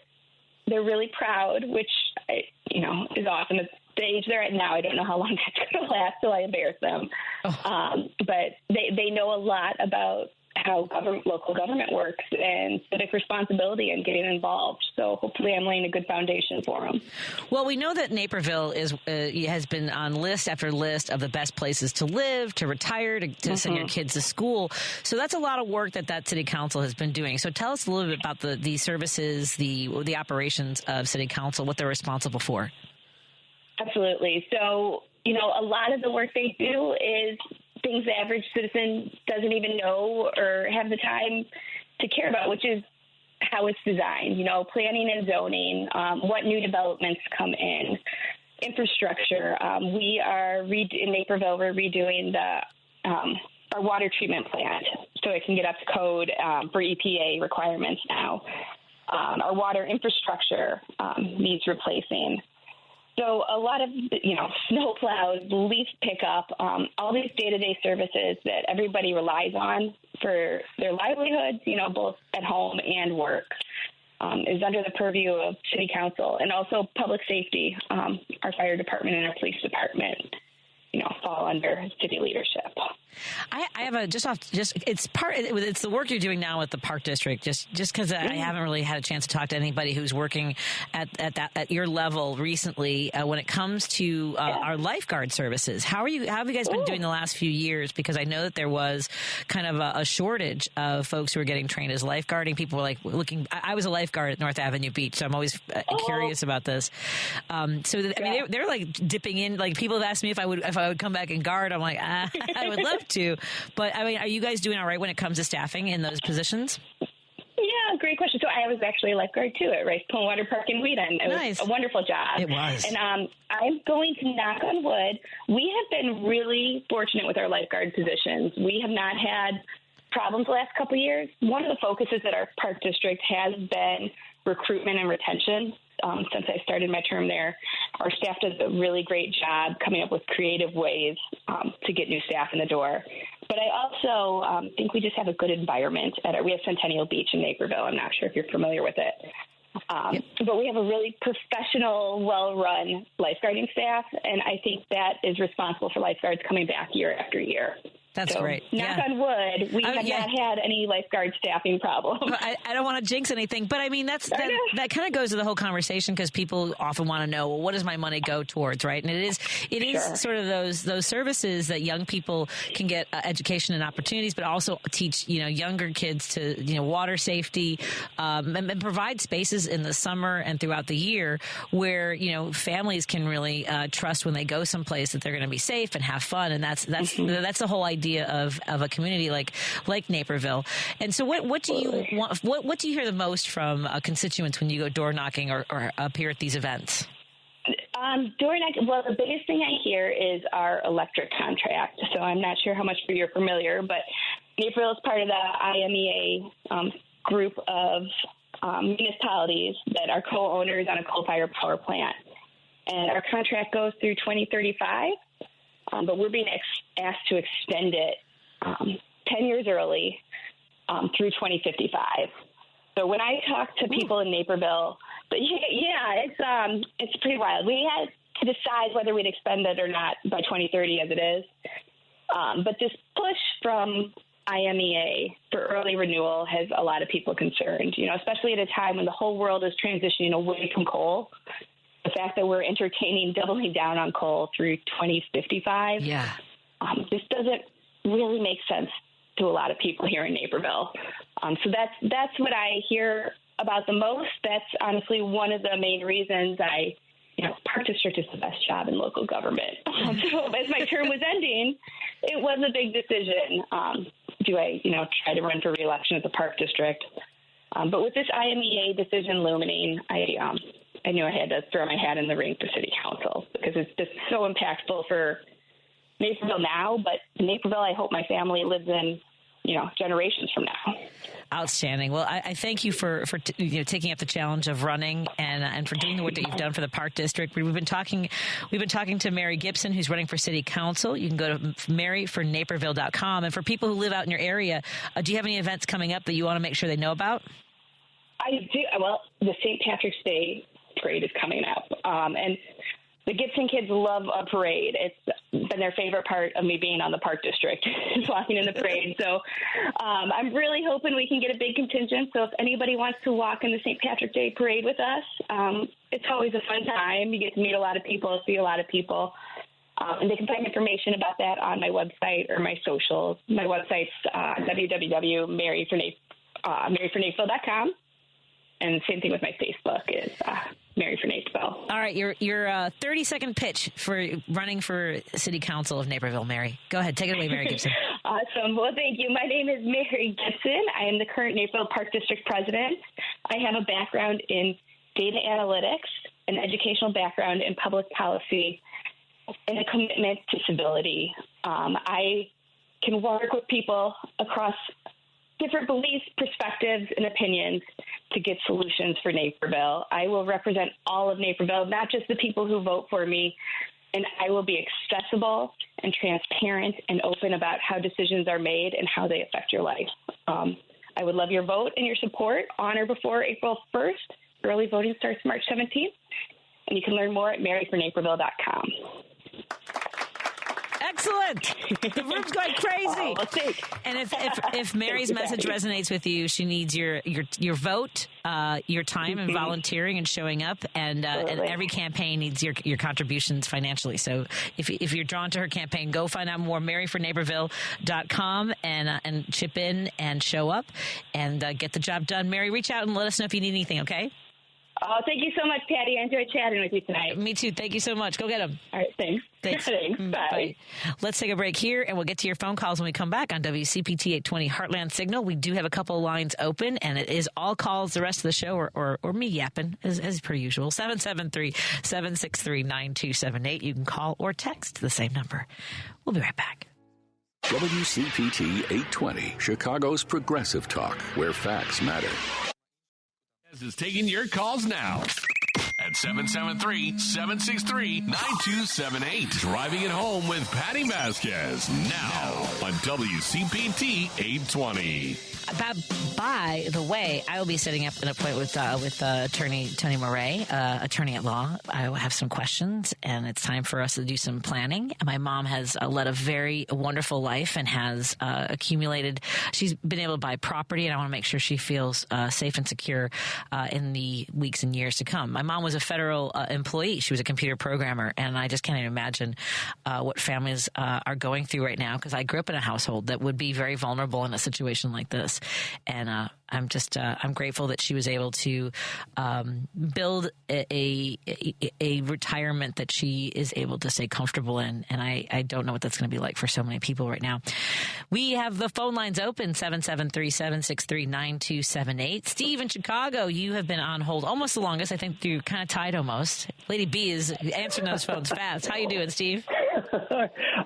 really proud, which is awesome. At the age they're at now, I don't know how long that's going to last till I embarrass them. But they know a lot about how local government works and civic responsibility and getting involved. So hopefully I'm laying a good foundation for them. Well, we know that Naperville has been on list after list of the best places to live, to retire, to send your kids to school. So that's a lot of work that City Council has been doing. So tell us a little bit about the services, the operations of City Council, what they're responsible for. Absolutely. So, a lot of the work they do is things the average citizen doesn't even know or have the time to care about, which is how it's designed, planning and zoning, what new developments come in, infrastructure. We are in Naperville, we're redoing our water treatment plant so it can get up to code for EPA requirements now. Our water infrastructure needs replacing. So a lot of, snow plows, leaf pickup, all these day-to-day services that everybody relies on for their livelihoods, both at home and work, is under the purview of City Council, and also public safety. Our fire department and our police department, fall under city leadership. I have it's the work you're doing now with the Park District, just because I haven't really had a chance to talk to anybody who's working at your level recently when it comes to our lifeguard services. How have you guys been doing the last few years? Because I know that there was kind of a shortage of folks who were getting trained as lifeguarding. People were looking. I was a lifeguard at North Avenue Beach, so I'm always curious about this. They're like dipping in. Like, people have asked me if I would come back and guard. I'm like, I would love to, but are you guys doing all right when it comes to staffing in those positions? Yeah, great question. So I was actually a lifeguard too at Rice Point Water Park in Wheaton. It was a wonderful job. It was. And I'm going to knock on wood. We have been really fortunate with our lifeguard positions. We have not had problems the last couple of years. One of the focuses at our Park District has been recruitment and retention. Since I started my term there, our staff does a really great job coming up with creative ways to get new staff in the door. But I also think we just have a good environment. We have Centennial Beach in Naperville. I'm not sure if you're familiar with it. But we have a really professional, well-run lifeguarding staff, and I think that is responsible for lifeguards coming back year after year. That's great. Knock on wood, we have not had any lifeguard staffing problems. I don't want to jinx anything, but I mean, that kind of goes to the whole conversation, because people often want to know, well, what does my money go towards, right? And it is sort of those services that young people can get education and opportunities, but also teach younger kids to water safety, and provide spaces in the summer and throughout the year where families can really trust when they go someplace that they're going to be safe and have fun, and that's the whole idea of a community like Naperville. And so what do you want? What do you hear the most from constituents when you go door knocking or appear at these events? Door knocking. Well, the biggest thing I hear is our electric contract. So I'm not sure how much you're familiar, but Naperville is part of the IMEA group of municipalities that are co-owners on a coal-fired power plant, and our contract goes through 2035. But we're being asked to extend it 10 years early through 2055. So when I talk to people in Naperville, it's pretty wild. We had to decide whether we'd extend it or not by 2030 as it is. But this push from IMEA for early renewal has a lot of people concerned, especially at a time when the whole world is transitioning away from coal. The fact that we're entertaining doubling down on coal through 2055, this doesn't really make sense to a lot of people here in Naperville. So that's what I hear about the most. That's honestly one of the main reasons Park District is the best job in local government. So as my term was ending, it was a big decision. Do I, try to run for re-election at the Park District? But with this IMEA decision looming, I knew I had to throw my hat in the ring for City Council, because it's just so impactful for Naperville now, but Naperville I hope my family lives in, generations from now. Outstanding. Well, I thank you for taking up the challenge of running and for doing the work that you've done for the Park District. We've been talking to Mary Gibson, who's running for City Council. You can go to maryfornaperville.com. And for people who live out in your area, do you have any events coming up that you want to make sure they know about? I do. Well, the St. Patrick's Day parade is coming up, and The Gibson kids love a parade. It's been their favorite part of me being on the Park District, is walking in the parade. So I'm really hoping we can get a big contingent. So if anybody wants to walk in the St. Patrick's Day parade with us, it's always a fun time. You get to meet a lot of people, see a lot of people. And they can find information about that on my website or my socials. My website's www.maryfornaperville.com. And same thing with my Facebook is Mary for Naperville. All right, your 30-second pitch for running for City Council of Naperville, Mary. Go ahead, take it away, Mary Gibson. Awesome. Well, thank you. My name is Mary Gibson. I am the current Naperville Park District President. I have a background in data analytics, an educational background in public policy, and a commitment to civility. I can work with people across different beliefs, perspectives, and opinions to get solutions for Naperville. I will represent all of Naperville, not just the people who vote for me, and I will be accessible and transparent and open about how decisions are made and how they affect your life. I would love your vote and your support on or before April 1st. Early voting starts March 17th, and you can learn more at maryfornaperville.com. Excellent. The room's going crazy. And if Mary's message resonates with you, she needs your vote, your time and volunteering and showing up, and every campaign needs your contributions financially. So if you're drawn to her campaign, go find out more, maryfornaperville.com, and chip in and show up and get the job done. Mary, reach out and let us know if you need anything, okay? Oh, thank you so much, Patty. I enjoyed chatting with you tonight. Me too. Thank you so much. Go get them. All right. Thanks. Thanks. Bye. Let's take a break here, and we'll get to your phone calls when we come back on WCPT 820 Heartland Signal. We do have a couple of lines open, and it is all calls the rest of the show, or me yapping, as per usual. 773-763-9278. You can call or text the same number. We'll be right back. WCPT 820, Chicago's progressive talk, where facts matter. Is taking your calls now at 773-763-9278. Driving it home with Patti Vasquez now on WCPT 820. By the way, I will be setting up an appointment with attorney Tony Moret, attorney at law. I will have some questions, and it's time for us to do some planning. My mom has led a very wonderful life and has accumulated. She's been able to buy property, and I want to make sure she feels safe and secure in the weeks and years to come. My mom was a federal employee. She was a computer programmer, and I just can't even imagine what families are going through right now, because I grew up in a household that would be very vulnerable in a situation like this. And I'm grateful that she was able to build a retirement that she is able to stay comfortable in. And I don't know what that's going to be like for so many people right now. We have the phone lines open, 773-763-9278. Steve in Chicago, you have been on hold almost the longest. I think you're kind of tied almost. Lady B is answering those phones fast. How you doing, Steve?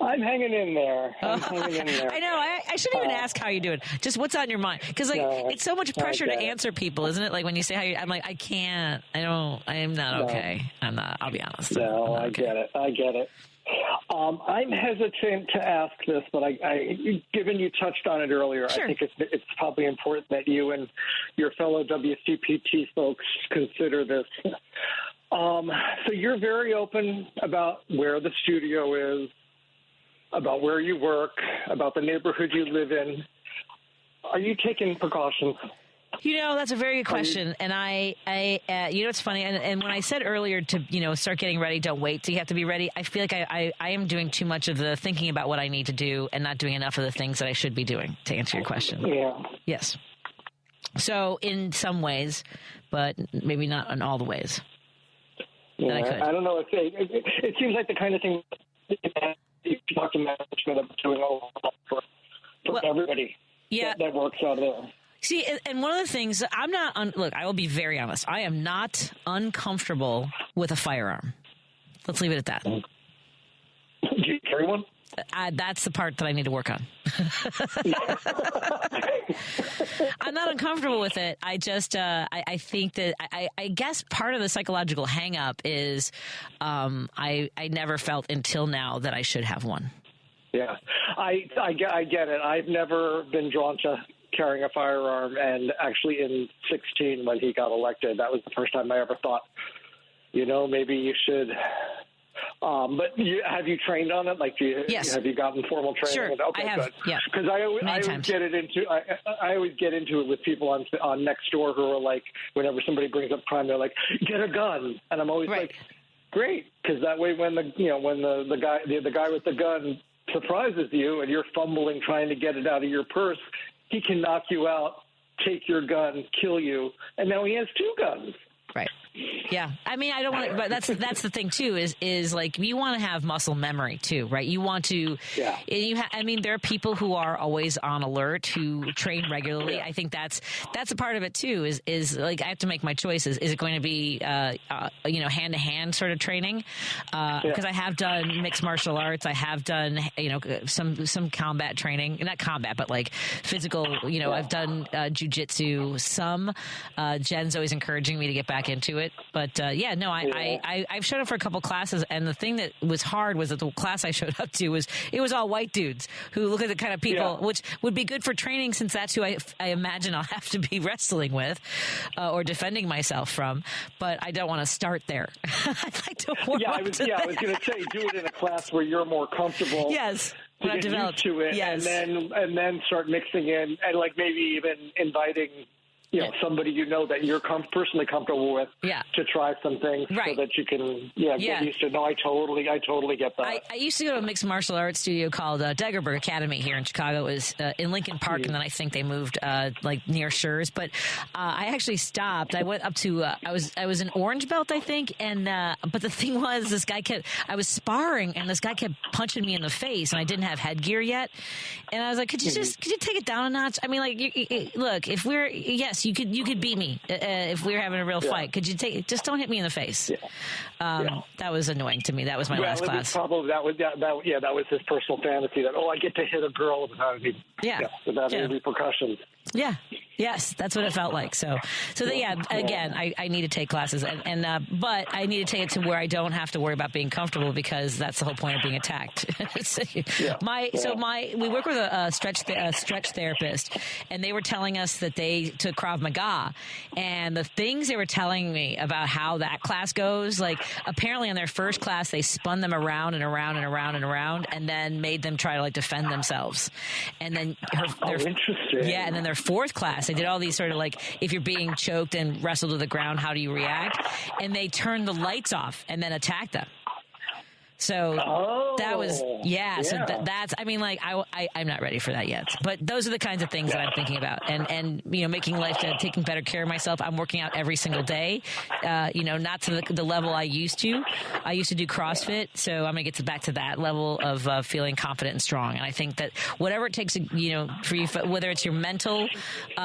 I'm hanging in there. I know. I shouldn't even ask how you're doing. Just what's on your mind? Because it's so much pressure to answer people, isn't it? Like when you say how you, I'm like, I can't. I am not okay. I'm not. I'll be honest. No, I get it. I'm hesitant to ask this, but given you touched on it earlier, sure. I think it's probably important that you and your fellow WCPT folks consider this. So you're very open about where the studio is, about where you work, about the neighborhood you live in. Are you taking precautions? That's a very good question. And it's funny. And when I said earlier to, start getting ready, don't wait till you have to be ready. I feel like I am doing too much of the thinking about what I need to do and not doing enough of the things that I should be doing, to answer your question. Yeah. Yes. So in some ways, but maybe not in all the ways. Yeah, I don't know. It seems like the kind of thing you talk to management about doing all for everybody that works out there. See, and one of the things, look, I will be very honest. I am not uncomfortable with a firearm. Let's leave it at that. Do you carry one? That's the part that I need to work on. I'm not uncomfortable with it. I just, I think that, I guess part of the psychological hang up is I never felt until now that I should have one. Yeah, I get it. I've never been drawn to carrying a firearm, and actually in 2016 when he got elected, that was the first time I ever thought, maybe you should But have you trained on it? Like, yes. Have you gotten formal training? Sure, okay, I have. Good. Yeah, because I always get it into. I always get into it with people on Nextdoor who are like, whenever somebody brings up crime, they're like, "Get a gun," and I'm always like, "Great," because that way, when the guy with the gun surprises you and you're fumbling trying to get it out of your purse, he can knock you out, take your gun, kill you, and now he has 2 guns. Right. Yeah. I mean, I don't want to, but that's the thing too, is like, you want to have muscle memory too, right? You want to, I mean, there are people who are always on alert, who train regularly. Yeah. I think that's a part of it too, is like, I have to make my choices. Is it going to be, hand to hand sort of training? Because I have done mixed martial arts. I have done, some combat training, not combat, but like physical, I've done jujitsu, some. Jen's always encouraging me to get back into it. But I've showed up for a couple classes, and the thing that was hard was that the class I showed up to was all white dudes who look at the kind of people, which would be good for training, since that's who I imagine I'll have to be wrestling with or defending myself from. But I don't want to start there. I'd like to warm up to that. I was going to say, do it in a class where you're more comfortable. Yes. To get used to it, and then start mixing in, and like maybe even inviting somebody that you're personally comfortable with to try some things so that you can get used to. No, I totally get that. I used to go to a mixed martial arts studio called Daggerberg Academy here in Chicago. It was in Lincoln Park, and then I think they moved like near Schurz. But I actually stopped. I went up to I was an orange belt, I think, and but the thing was, I was sparring, and this guy kept punching me in the face, and I didn't have headgear yet, and I was like, could you take it down a notch? I mean, like, look, if we're you could beat me if we were having a real fight. Could you just don't hit me in the face? That was annoying to me. That was my last class. Probably that was his personal fantasy that I get to hit a girl without any repercussions. Yeah. Yes, that's what it felt like. So again, I need to take classes, but I need to take it to where I don't have to worry about being comfortable, because that's the whole point of being attacked. We work with a stretch therapist, and they were telling us that they took Krav Maga, and the things they were telling me about how that class goes, like apparently in their first class they spun them around and around and around and around, and then made them try to like defend themselves, and then interesting. And then their fourth class, they did all these sort of like, if you're being choked and wrestled to the ground, how do you react? And they turned the lights off and then attacked them. So that was, so that's, I mean, like, I'm not ready for that yet, but those are the kinds of things that I'm thinking about, and making life, taking better care of myself. I'm working out every single day, not to the level I used to. I used to do CrossFit, so I'm going to get back to that level of feeling confident and strong. And I think that whatever it takes, for you, whether it's your mental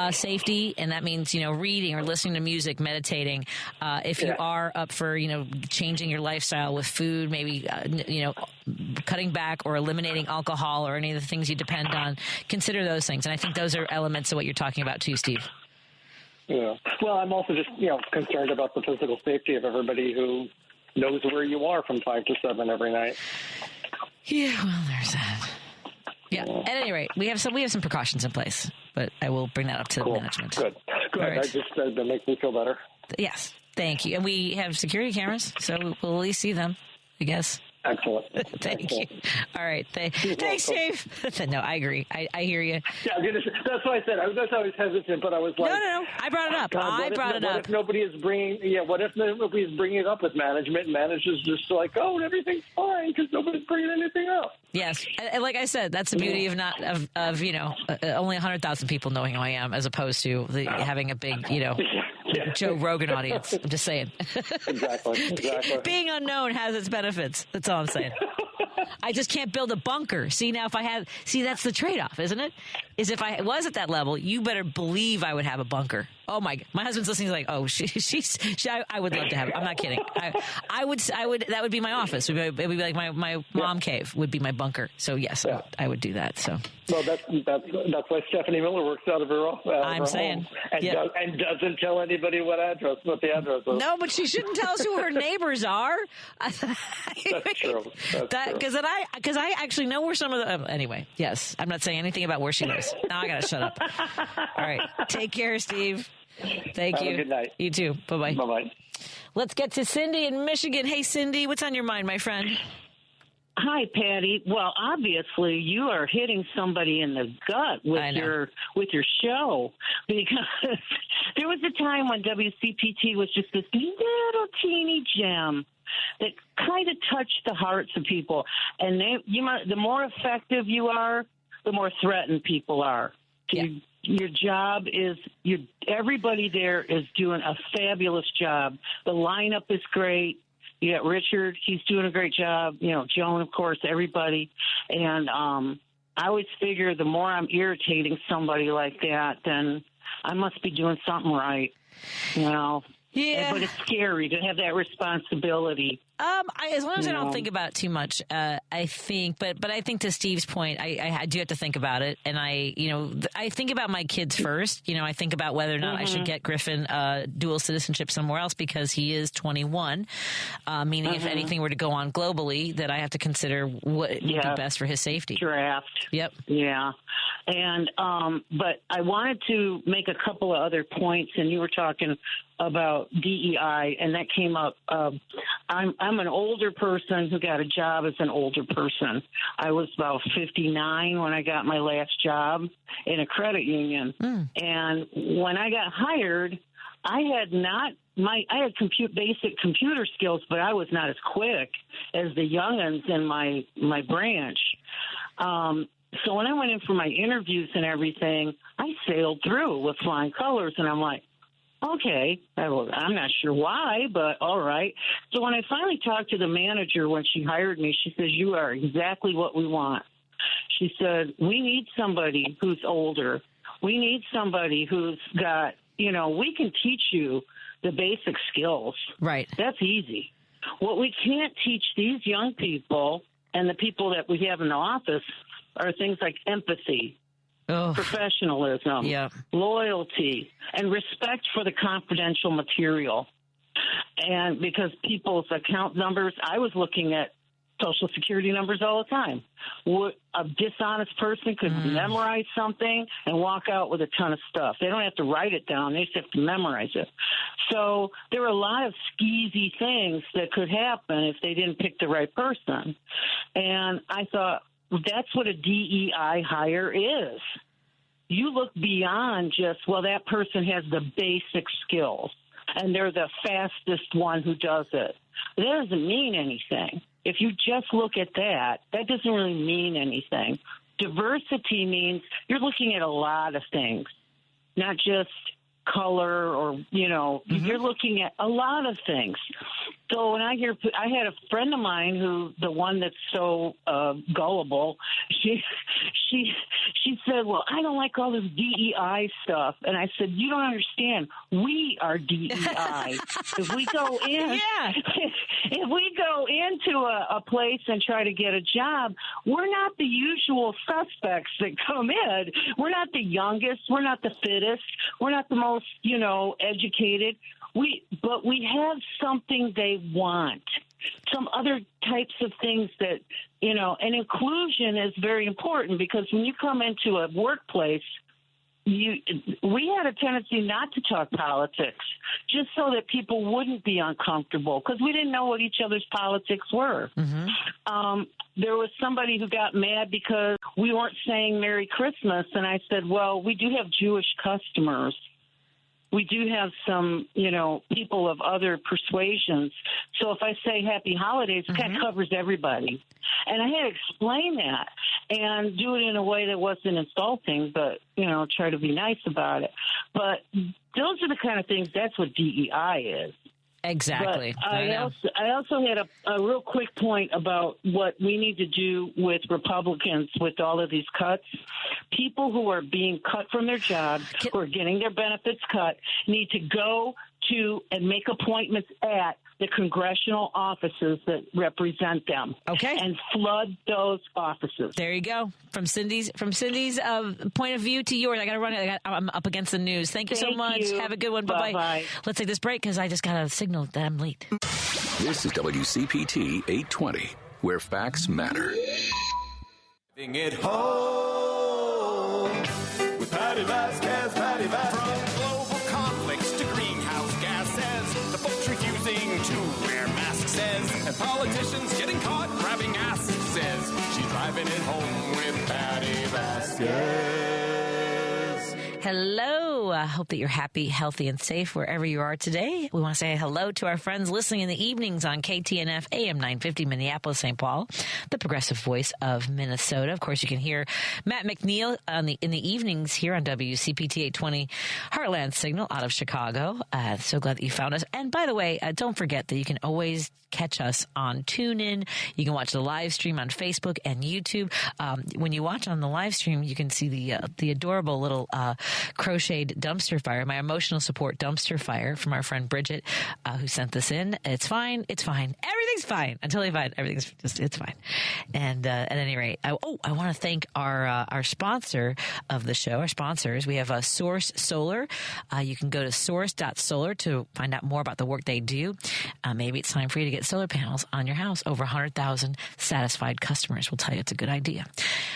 safety, and that means, reading or listening to music, meditating, if you are up for, changing your lifestyle with food, maybe, cutting back or eliminating alcohol or any of the things you depend on, consider those things. And I think those are elements of what you're talking about too, Steve. Yeah. Well, I'm also just, concerned about the physical safety of everybody who knows where you are from 5 to 7 every night. Yeah, well, there's that. Yeah. At any rate, we have some precautions in place, but I will bring that up to management. Good. Right. That makes me feel better. Yes. Thank you. And we have security cameras, so we'll at least see them, I guess. Excellent. Thank you. All right. Thanks, Dave. No, I agree. I hear you. Yeah, that's why I said I was hesitant, but I was like, no. I brought it up. What if nobody is bringing it up with management? Management's just like, everything's fine because nobody's bringing anything up. Yes, and like I said, that's the beauty of only 100,000 people knowing who I am, as opposed to having a big Joe Rogan audience. I'm just saying. Exactly. Being unknown has its benefits. That's all I'm saying. I just can't build a bunker. That's the trade-off, isn't it? Is if I was at that level, you better believe I would have a bunker. Oh my husband's listening. He's like, oh, I would love to have it. I'm not kidding. I would, that would be my office. It would be like my mom cave would be my bunker. So yes, I would do that. So. Well, that's why Stephanie Miller works out of her I'm saying. Home and doesn't tell anybody what the address is. No, but she shouldn't tell us who her neighbors are. That's true. Because I actually know where some of the anyway. Yes, I'm not saying anything about where she lives. Now I gotta shut up. All right, take care, Steve. Thank you. Have a good night. You too. Bye bye. Bye bye. Let's get to Cindy in Michigan. Hey, Cindy, what's on your mind, my friend? Hi, Patty. Well, obviously, you are hitting somebody in the gut with your show, because there was a time when WCPT was just this little teeny gem that kind of touched the hearts of people. And the more effective you are, the more threatened people are. Yeah. Your job is everybody there is doing a fabulous job. The lineup is great. You got Richard, he's doing a great job. Joan, of course, everybody. And I always figure the more I'm irritating somebody like that, then I must be doing something right. Yeah. But it's scary to have that responsibility. As long as I don't think about it too much, I think. But I think to Steve's point, I do have to think about it, and I think about my kids first. I think about whether or not I should get Griffin dual citizenship somewhere else, because he is 21. Meaning, if anything were to go on globally, that I have to consider what would be best for his safety. Draft. Yep. Yeah. And but I wanted to make a couple of other points, and you were talking about DEI, and that came up. I'm an older person who got a job as an older person. I was about 59 when I got my last job in a credit union. And when I got hired, I had basic computer skills, but I was not as quick as the young'uns in my branch. So when I went in for my interviews and everything, I sailed through with flying colors, and I'm like, okay, I'm not sure why, but all right. So when I finally talked to the manager when she hired me, she says, you are exactly what we want. She said, we need somebody who's older. We need somebody who's got, we can teach you the basic skills. Right. That's easy. What we can't teach these young people and the people that we have in the office are things like empathy, professionalism, loyalty, and respect for the confidential material. And because people's account numbers, I was looking at Social Security numbers all the time. A dishonest person could memorize something and walk out with a ton of stuff. They don't have to write it down. They just have to memorize it. So there are a lot of skeezy things that could happen if they didn't pick the right person. And I thought, that's what a DEI hire is. You look beyond just, that person has the basic skills and they're the fastest one who does it. That doesn't mean anything. If you just look at that doesn't really mean anything. Diversity means you're looking at a lot of things, not just color or, you're looking at a lot of things. So when I had a friend of mine who, the one that's so gullible, she said, well, I don't like all this DEI stuff. And I said, you don't understand. We are DEI. If we go in, if we go into a place and try to get a job, we're not the usual suspects that come in. We're not the youngest. We're not the fittest. We're not the most, educated. But we have something they want, some other types of things that, and inclusion is very important, because when you come into a workplace, we had a tendency not to talk politics just so that people wouldn't be uncomfortable, because we didn't know what each other's politics were. There was somebody who got mad because we weren't saying Merry Christmas, and I said, well, we do have Jewish customers. We do have some, people of other persuasions. So if I say Happy Holidays, it kind of covers everybody. And I had to explain that and do it in a way that wasn't insulting, but, try to be nice about it. But those are the kind of things, that's what DEI is. Exactly. But I also had a real quick point about what we need to do with Republicans with all of these cuts. People who are being cut from their jobs, who are getting their benefits cut, need to go to and make appointments at the congressional offices that represent them. Okay. And flood those offices. There you go. From Cindy's point of view to yours. I got to run. I'm up against the news. Thank you so much. Have a good one. Bye-bye. Let's take this break because I just got a signal that I'm late. This is WCPT 820, where facts matter. Living at home with Patti Vasquez, Patti Vasquez. From global conflicts to greenhouse gases, the folks folks refusing to wear masks, says. And politicians getting caught grabbing ass, says. She's driving it home with Patti Vasquez. Hello. I hope that you're happy, healthy, and safe wherever you are today. We want to say hello to our friends listening in the evenings on KTNF AM 950 Minneapolis, St. Paul, the progressive voice of Minnesota. Of course, you can hear Matt McNeil in the evenings here on WCPT 820 Heartland Signal out of Chicago. So glad that you found us. And by the way, don't forget that you can always catch us on TuneIn. You can watch the live stream on Facebook and YouTube. When you watch on the live stream, you can see the adorable little crocheted dumpster fire, my emotional support dumpster fire from our friend Bridget, who sent this in. It's fine. It's fine. Everything's fine until you find everything's just, it's fine. And at any rate, I want to thank our sponsor of the show, our sponsors. We have Source Solar. You can go to source.solar to find out more about the work they do. Maybe it's time for you to get solar panels on your house. Over 100,000 satisfied customers will tell you it's a good idea.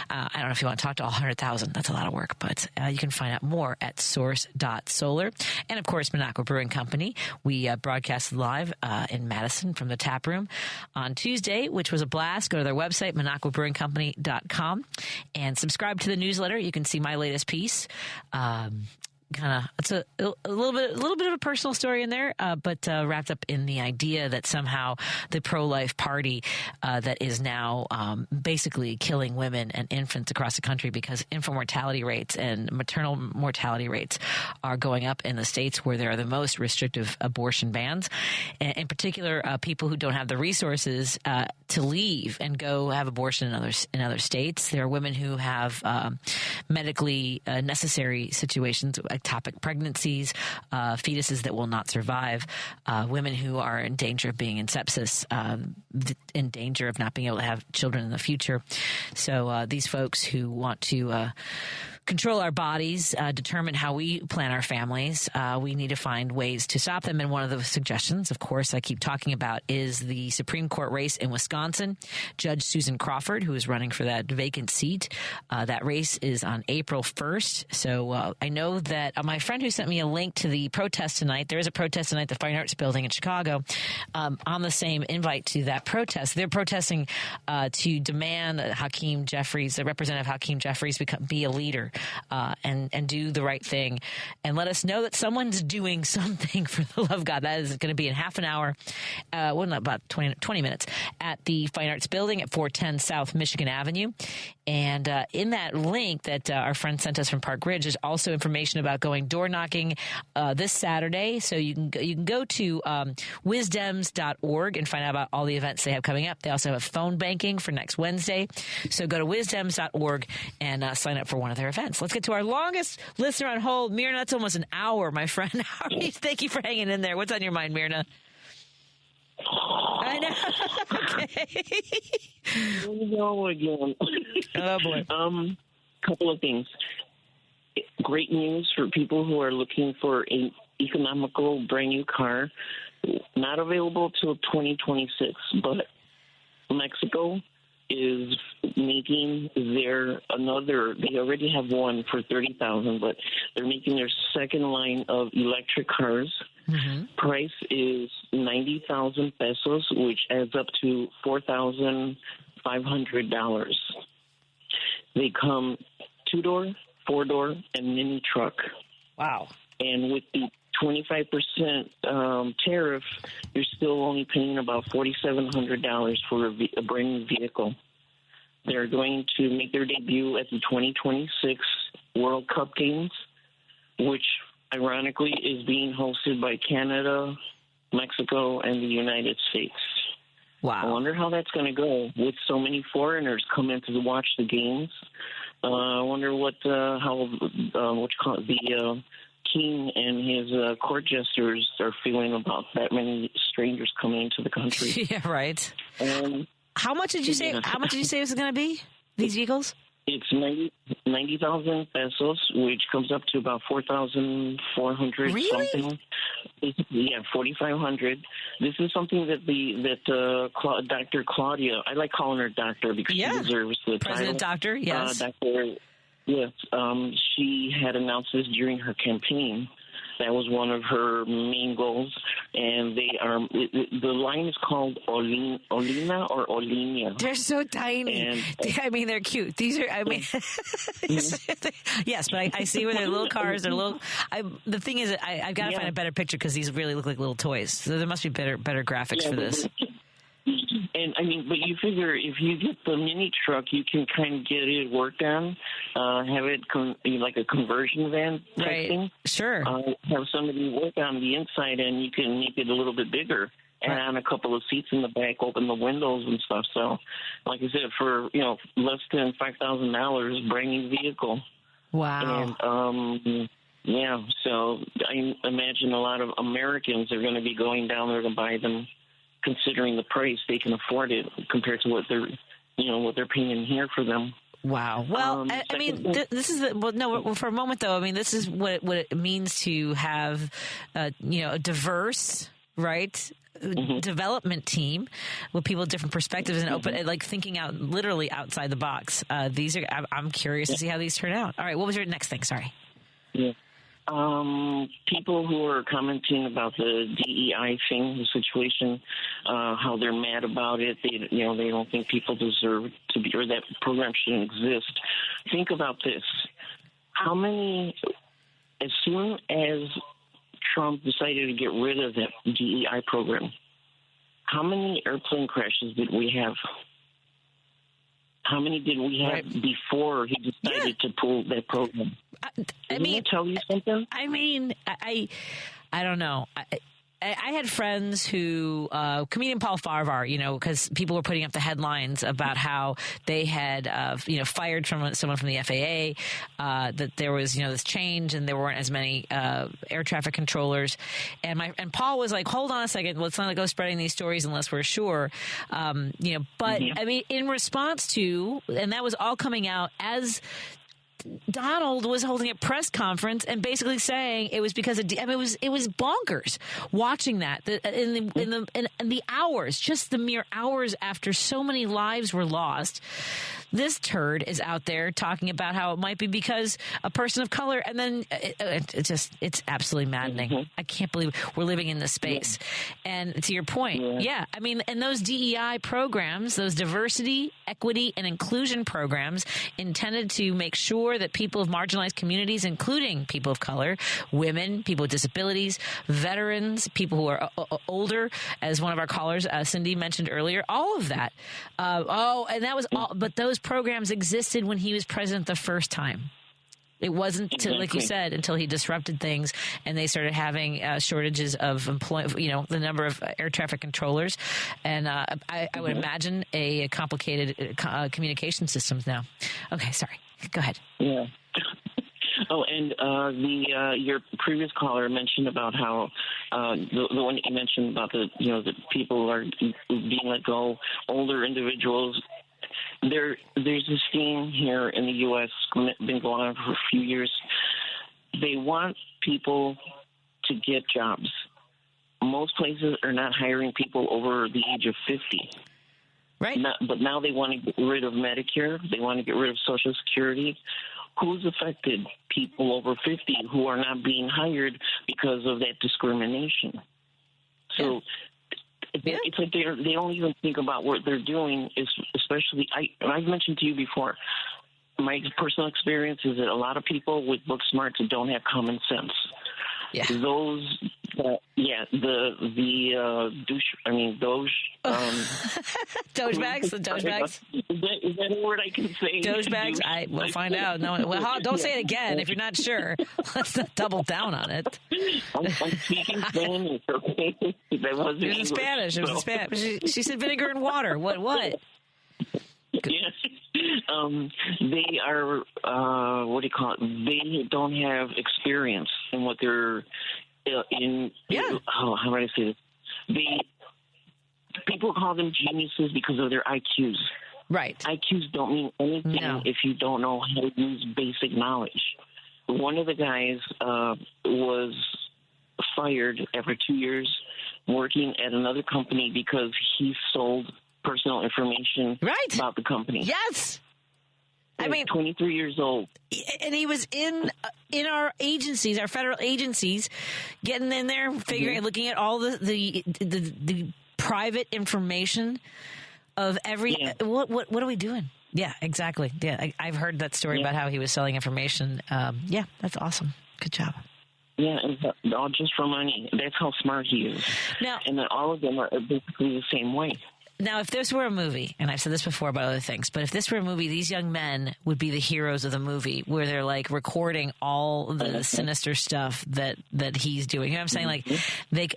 I don't know if you want to talk to all 100,000. That's a lot of work, but you can find out more at source.solar. And of course, Minocqua Brewing Company. We broadcast live in Madison from the tap room on Tuesday, which was a blast. Go to their website, MinocquaBrewingCompany.com, and subscribe to the newsletter. You can see my latest piece. It's a little bit of a personal story in there, but wrapped up in the idea that somehow the pro-life party that is now basically killing women and infants across the country because infant mortality rates and maternal mortality rates are going up in the states where there are the most restrictive abortion bans. And in particular, people who don't have the resources to leave and go have abortion in other states. There are women who have medically necessary situations, ectopic pregnancies, fetuses that will not survive, women who are in danger of being in sepsis, in danger of not being able to have children in the future. So these folks who want to control our bodies, determine how we plan our families, we need to find ways to stop them. And one of the suggestions, of course, I keep talking about is the Supreme Court race in Wisconsin. Judge Susan Crawford, who is running for that vacant seat, that race is on April 1st. So I know that my friend who sent me a link to the protest tonight, there is a protest tonight at the Fine Arts Building in Chicago. On the same invite to that protest, they're protesting to demand that Hakeem Jeffries, Representative Hakeem Jeffries, be a leader and do the right thing and let us know that someone's doing something for the love of God. That is going to be in half an hour, about 20 minutes at the Fine Arts Building at 410 South Michigan Avenue. And in that link that our friend sent us from Park Ridge, there's also information about going door knocking this Saturday. So you can go to wisdems.org and find out about all the events they have coming up. They also have phone banking for next Wednesday. So go to wisdems.org and sign up for one of their events. Let's get to our longest listener on hold. Myrna, that's almost an hour, my friend. Thank you for hanging in there. What's on your mind, Myrna? I know. Okay. Here we go again. Oh, boy. Couple of things. Great news for people who are looking for an economical brand new car. Not available till 2026, but Mexico is making they already have one for $30,000, but they're making their second line of electric cars. Mm-hmm. Price is 90,000 pesos, which adds up to $4,500. They come 2-door, 4-door, and mini truck. Wow. And with the 25% tariff, you're still only paying about $4,700 for a brand new vehicle. They're going to make their debut at the 2026 World Cup Games, which ironically is being hosted by Canada, Mexico, and the United States. Wow. I wonder how that's going to go with so many foreigners coming to watch the games. I wonder the King and his court jesters are feeling about that many strangers coming into the country. Yeah, right. How much did you say? Yeah. How much did you say it was going to be? These vehicles? It's 90,000 pesos, which comes up to about 4,400 really? Something. Yeah, 4,500. This is something that Dr. Claudia, I like calling her doctor because she deserves the President title. Doctor, yes. Yes, she had announced this during her campaign. That was one of her main goals. And they are, the line is called Olina or Olinia. They're so tiny. And, I mean, they're cute. These are, I mean, yes, but I see where they're little cars. They're little. The thing is, I've got to find a better picture because these really look like little toys. So there must be better graphics for this. And I mean, but you figure if you get the mini truck, you can kind of get it worked on, have it like a conversion van type thing. Sure. Have somebody work on the inside, and you can make it a little bit bigger. Add on a couple of seats in the back, open the windows and stuff. So, like I said, for less than $5,000, brand new vehicle. Wow. And yeah, so I imagine a lot of Americans are going to be going down there to buy them. Considering the price, they can afford it compared to what they're paying here for them. Wow. Well, I mean, this is for a moment though. I mean, this is what it means to have, a diverse, right, development team with people with different perspectives and open, like thinking out literally outside the box. I'm curious to see how these turn out. All right, what was your next thing? Sorry. Yeah. People who are commenting about the DEI thing, the situation, how they're mad about it. They don't think people deserve to be, or that program shouldn't exist. Think about this: how many, as soon as Trump decided to get rid of that DEI program, how many airplane crashes did we have? How many did we have before he decided to pull that program? I mean, tell you something? I mean, I don't know. I had friends who, comedian Paul Farvar, because people were putting up the headlines about how they had, fired someone from the FAA, that there was, this change and there weren't as many air traffic controllers. And Paul was like, hold on a second, let's not go spreading these stories unless we're sure. But I mean, in response to, and that was all coming out as Donald was holding a press conference and basically saying it was because it was bonkers watching that in the hours, just the mere hours after so many lives were lost. This turd is out there talking about how it might be because a person of color, and then it's absolutely maddening. Mm-hmm. I can't believe we're living in this space. Yeah. And to your point, I mean, and those DEI programs, those diversity, equity, and inclusion programs intended to make sure that people of marginalized communities, including people of color, women, people with disabilities, veterans, people who are older, as one of our callers, Cindy, mentioned earlier, all of that. And that was all, but those programs existed when he was president the first time. It wasn't, like you said, until he disrupted things and they started having shortages of employment, the number of air traffic controllers. And I would imagine a complicated communication systems now. Okay, sorry. Go ahead. Yeah. Oh, and your previous caller mentioned about how the one you mentioned about the people are being let go, older individuals. There's this thing here in the U.S. been going on for a few years. They want people to get jobs. Most places are not hiring people over the age of 50. Right. But now they want to get rid of Medicare. They want to get rid of Social Security. Who's affected? People over 50 who are not being hired because of that discrimination. So it's like they don't even think about what they're doing. Especially, I've mentioned to you before, my personal experience is that a lot of people with book smarts don't have common sense. Yeah. Those, Dogebags, the Dogebags. Is that a word I can say? Dogebags? We'll find out. No, don't say it again if you're not sure. Let's not double down on it. I'm speaking Spanish. Okay, that wasn't It was in Spanish. It was in Spanish. She said vinegar and water. What? Yes. They are, what do you call it? They don't have experience in what they're how would I say this? People call them geniuses because of their IQs. Right. IQs don't mean anything if you don't know how to use basic knowledge. One of the guys was fired after 2 years working at another company because he sold personal information about the company. Yes. I mean, 23 years old. And he was in our agencies, our federal agencies, getting in there, figuring, looking at all the private information of every. Yeah. What are we doing? Yeah, exactly. Yeah, I've heard that story about how he was selling information. Yeah, that's awesome. Good job. Yeah, and all just for money. That's how smart he is. Now, and then all of them are basically the same way. Now, if this were a movie, and I've said this before about other things, but if this were a movie, these young men would be the heroes of the movie, where they're like recording all the sinister stuff that he's doing. You know what I'm saying? Like they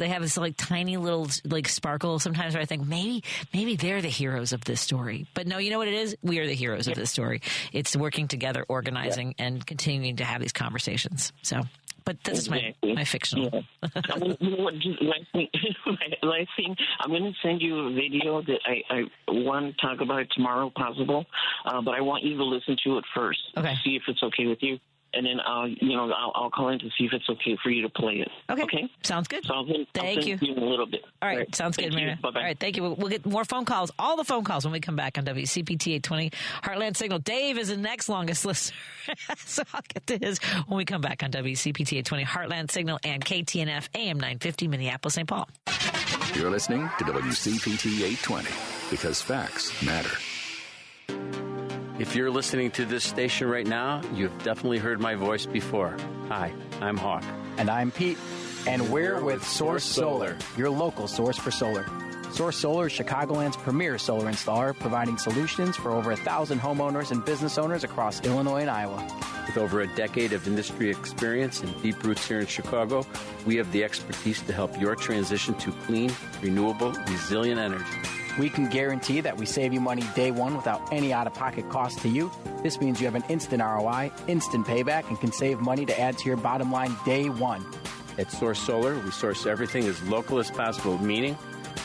have this like tiny little like sparkle sometimes where I think maybe they're the heroes of this story. But no, you know what it is? We are the heroes of this story. It's working together, organizing, and continuing to have these conversations. So. But this is my fictional. Yeah. You know what? Last thing, I'm going to send you a video that I want to talk about tomorrow, possible. But I want you to listen to it first. Okay. See if it's okay with you. And then I'll call in to see if it's okay for you to play it. Okay. Sounds good. So Thank you. In a little bit. All right. Sounds good, Maria. Bye-bye. All right. Thank you. We'll get more phone calls, all the phone calls when we come back on WCPT 820 Heartland Signal. Dave is the next longest listener. So I'll get to his when we come back on WCPT 820 Heartland Signal and KTNF AM 950 Minneapolis, St. Paul. You're listening to WCPT 820 because facts matter. If you're listening to this station right now, you've definitely heard my voice before. Hi, I'm Hawk. And I'm Pete. And we're with Source Solar, your local source for solar. Source Solar is Chicagoland's premier solar installer, providing solutions for over 1,000 homeowners and business owners across Illinois and Iowa. With over a decade of industry experience and deep roots here in Chicago, we have the expertise to help your transition to clean, renewable, resilient energy. We can guarantee that we save you money day one without any out-of-pocket cost to you. This means you have an instant ROI, instant payback, and can save money to add to your bottom line day one. At Source Solar, we source everything as local as possible, meaning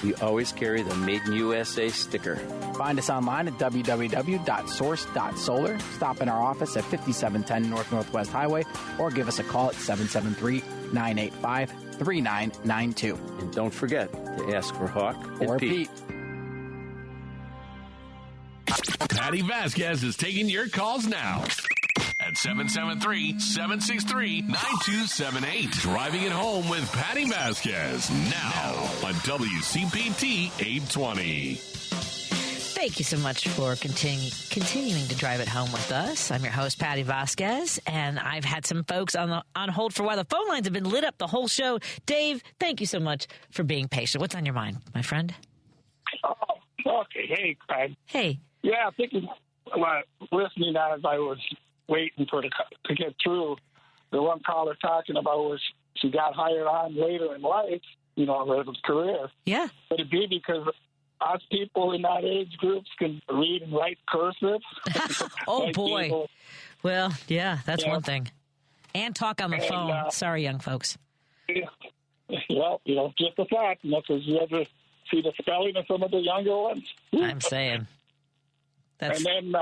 we always carry the Made in USA sticker. Find us online at www.source.solar. Stop in our office at 5710 Northwest Highway or give us a call at 773-985-3992. And don't forget to ask for Hawk or Pete. Patti Vasquez is taking your calls now at 773-763-9278. Driving it home with Patti Vasquez now on WCPT 820. Thank you so much for continuing to drive it home with us. I'm your host, Patti Vasquez, and I've had some folks on hold for a while. The phone lines have been lit up the whole show. Dave, thank you so much for being patient. What's on your mind, my friend? Oh, okay. Hey, Craig. Hey. Yeah, thinking about listening as I was waiting to get through. The one caller talking about was she got hired on later in life, her career. Yeah. But it'd be because us people in that age groups can read and write cursive. Oh, boy. People. Well, yeah, that's one thing. And talk on the phone. Sorry, young folks. Yeah. Well, just a fact, because you ever see the spelling of some of the younger ones? I'm saying. And then,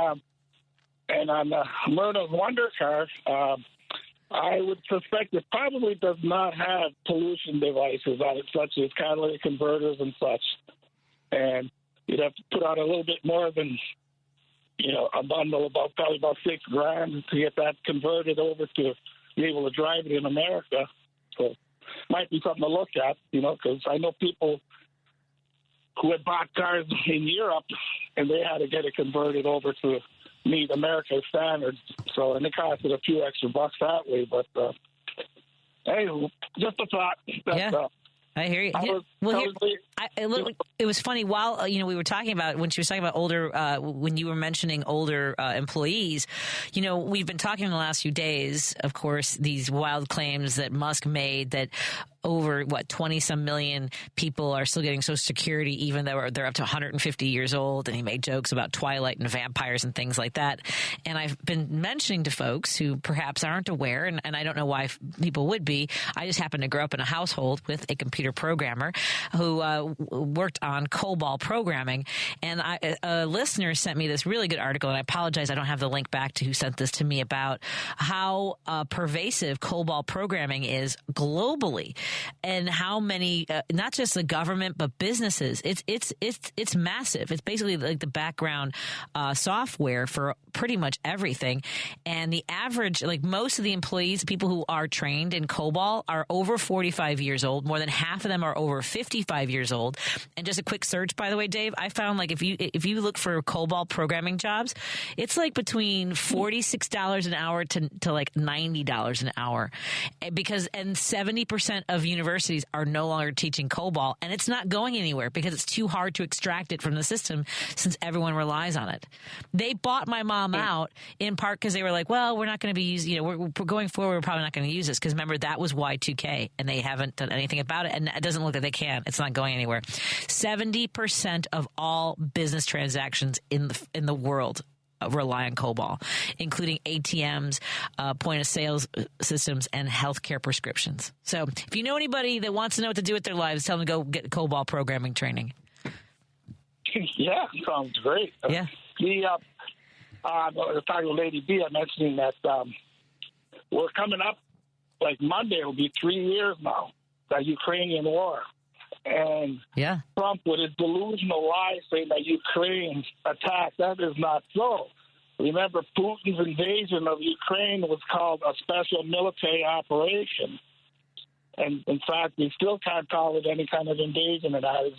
and on the Myrna's Wonder car, I would suspect it probably does not have pollution devices on it, such as catalytic converters and such. And you'd have to put out a little bit more than, a bundle, probably about $6,000 to get that converted over to be able to drive it in America. So might be something to look at, because I know people who had bought cars in Europe, and they had to get it converted over to meet America's standards. So, and it costed a few extra bucks that way. But, hey, just a thought. I hear you. It was funny while we were talking about when she was talking about older. When you were mentioning older employees, we've been talking in the last few days. Of course, these wild claims that Musk made that over 20-some million people are still getting Social Security, even though they're up to 150 years old. And he made jokes about Twilight and vampires and things like that. And I've been mentioning to folks who perhaps aren't aware, and I don't know why people would be. I just happened to grow up in a household with a computer programmer who worked on COBOL programming. And a listener sent me this really good article, and I apologize, I don't have the link back to who sent this to me, about how pervasive COBOL programming is globally. and how many, not just the government, but businesses. It's massive. It's basically like the background software for pretty much everything. And the average, like most of the employees, people who are trained in COBOL are over 45 years old. More than half of them are over 55 years old. And just a quick search, by the way, Dave, I found like if you look for COBOL programming jobs, it's like between $46 an hour to like $90 an hour, because 70% of universities are no longer teaching COBOL, and it's not going anywhere because it's too hard to extract it from the system since everyone relies on it. They bought my mom out in part because they were like, well, we're not going to be using, we're going forward, we're probably not going to use this, because remember that was Y2K and they haven't done anything about it, and it doesn't look like they can. It's not going anywhere. 70% of all business transactions in the world rely on COBOL, including ATMs, point of sales systems, and healthcare prescriptions. So if you know anybody that wants to know what to do with their lives, tell them to go get COBOL programming training. Yeah, sounds great. Yeah. I was talking to Lady B, I mentioned that we're coming up, like Monday, it'll be 3 years now, the Ukrainian war. And Trump, with his delusional lies saying that Ukraine attacked, that is not so. Remember, Putin's invasion of Ukraine was called a special military operation. And, in fact, we still can't call it any kind of invasion, and that is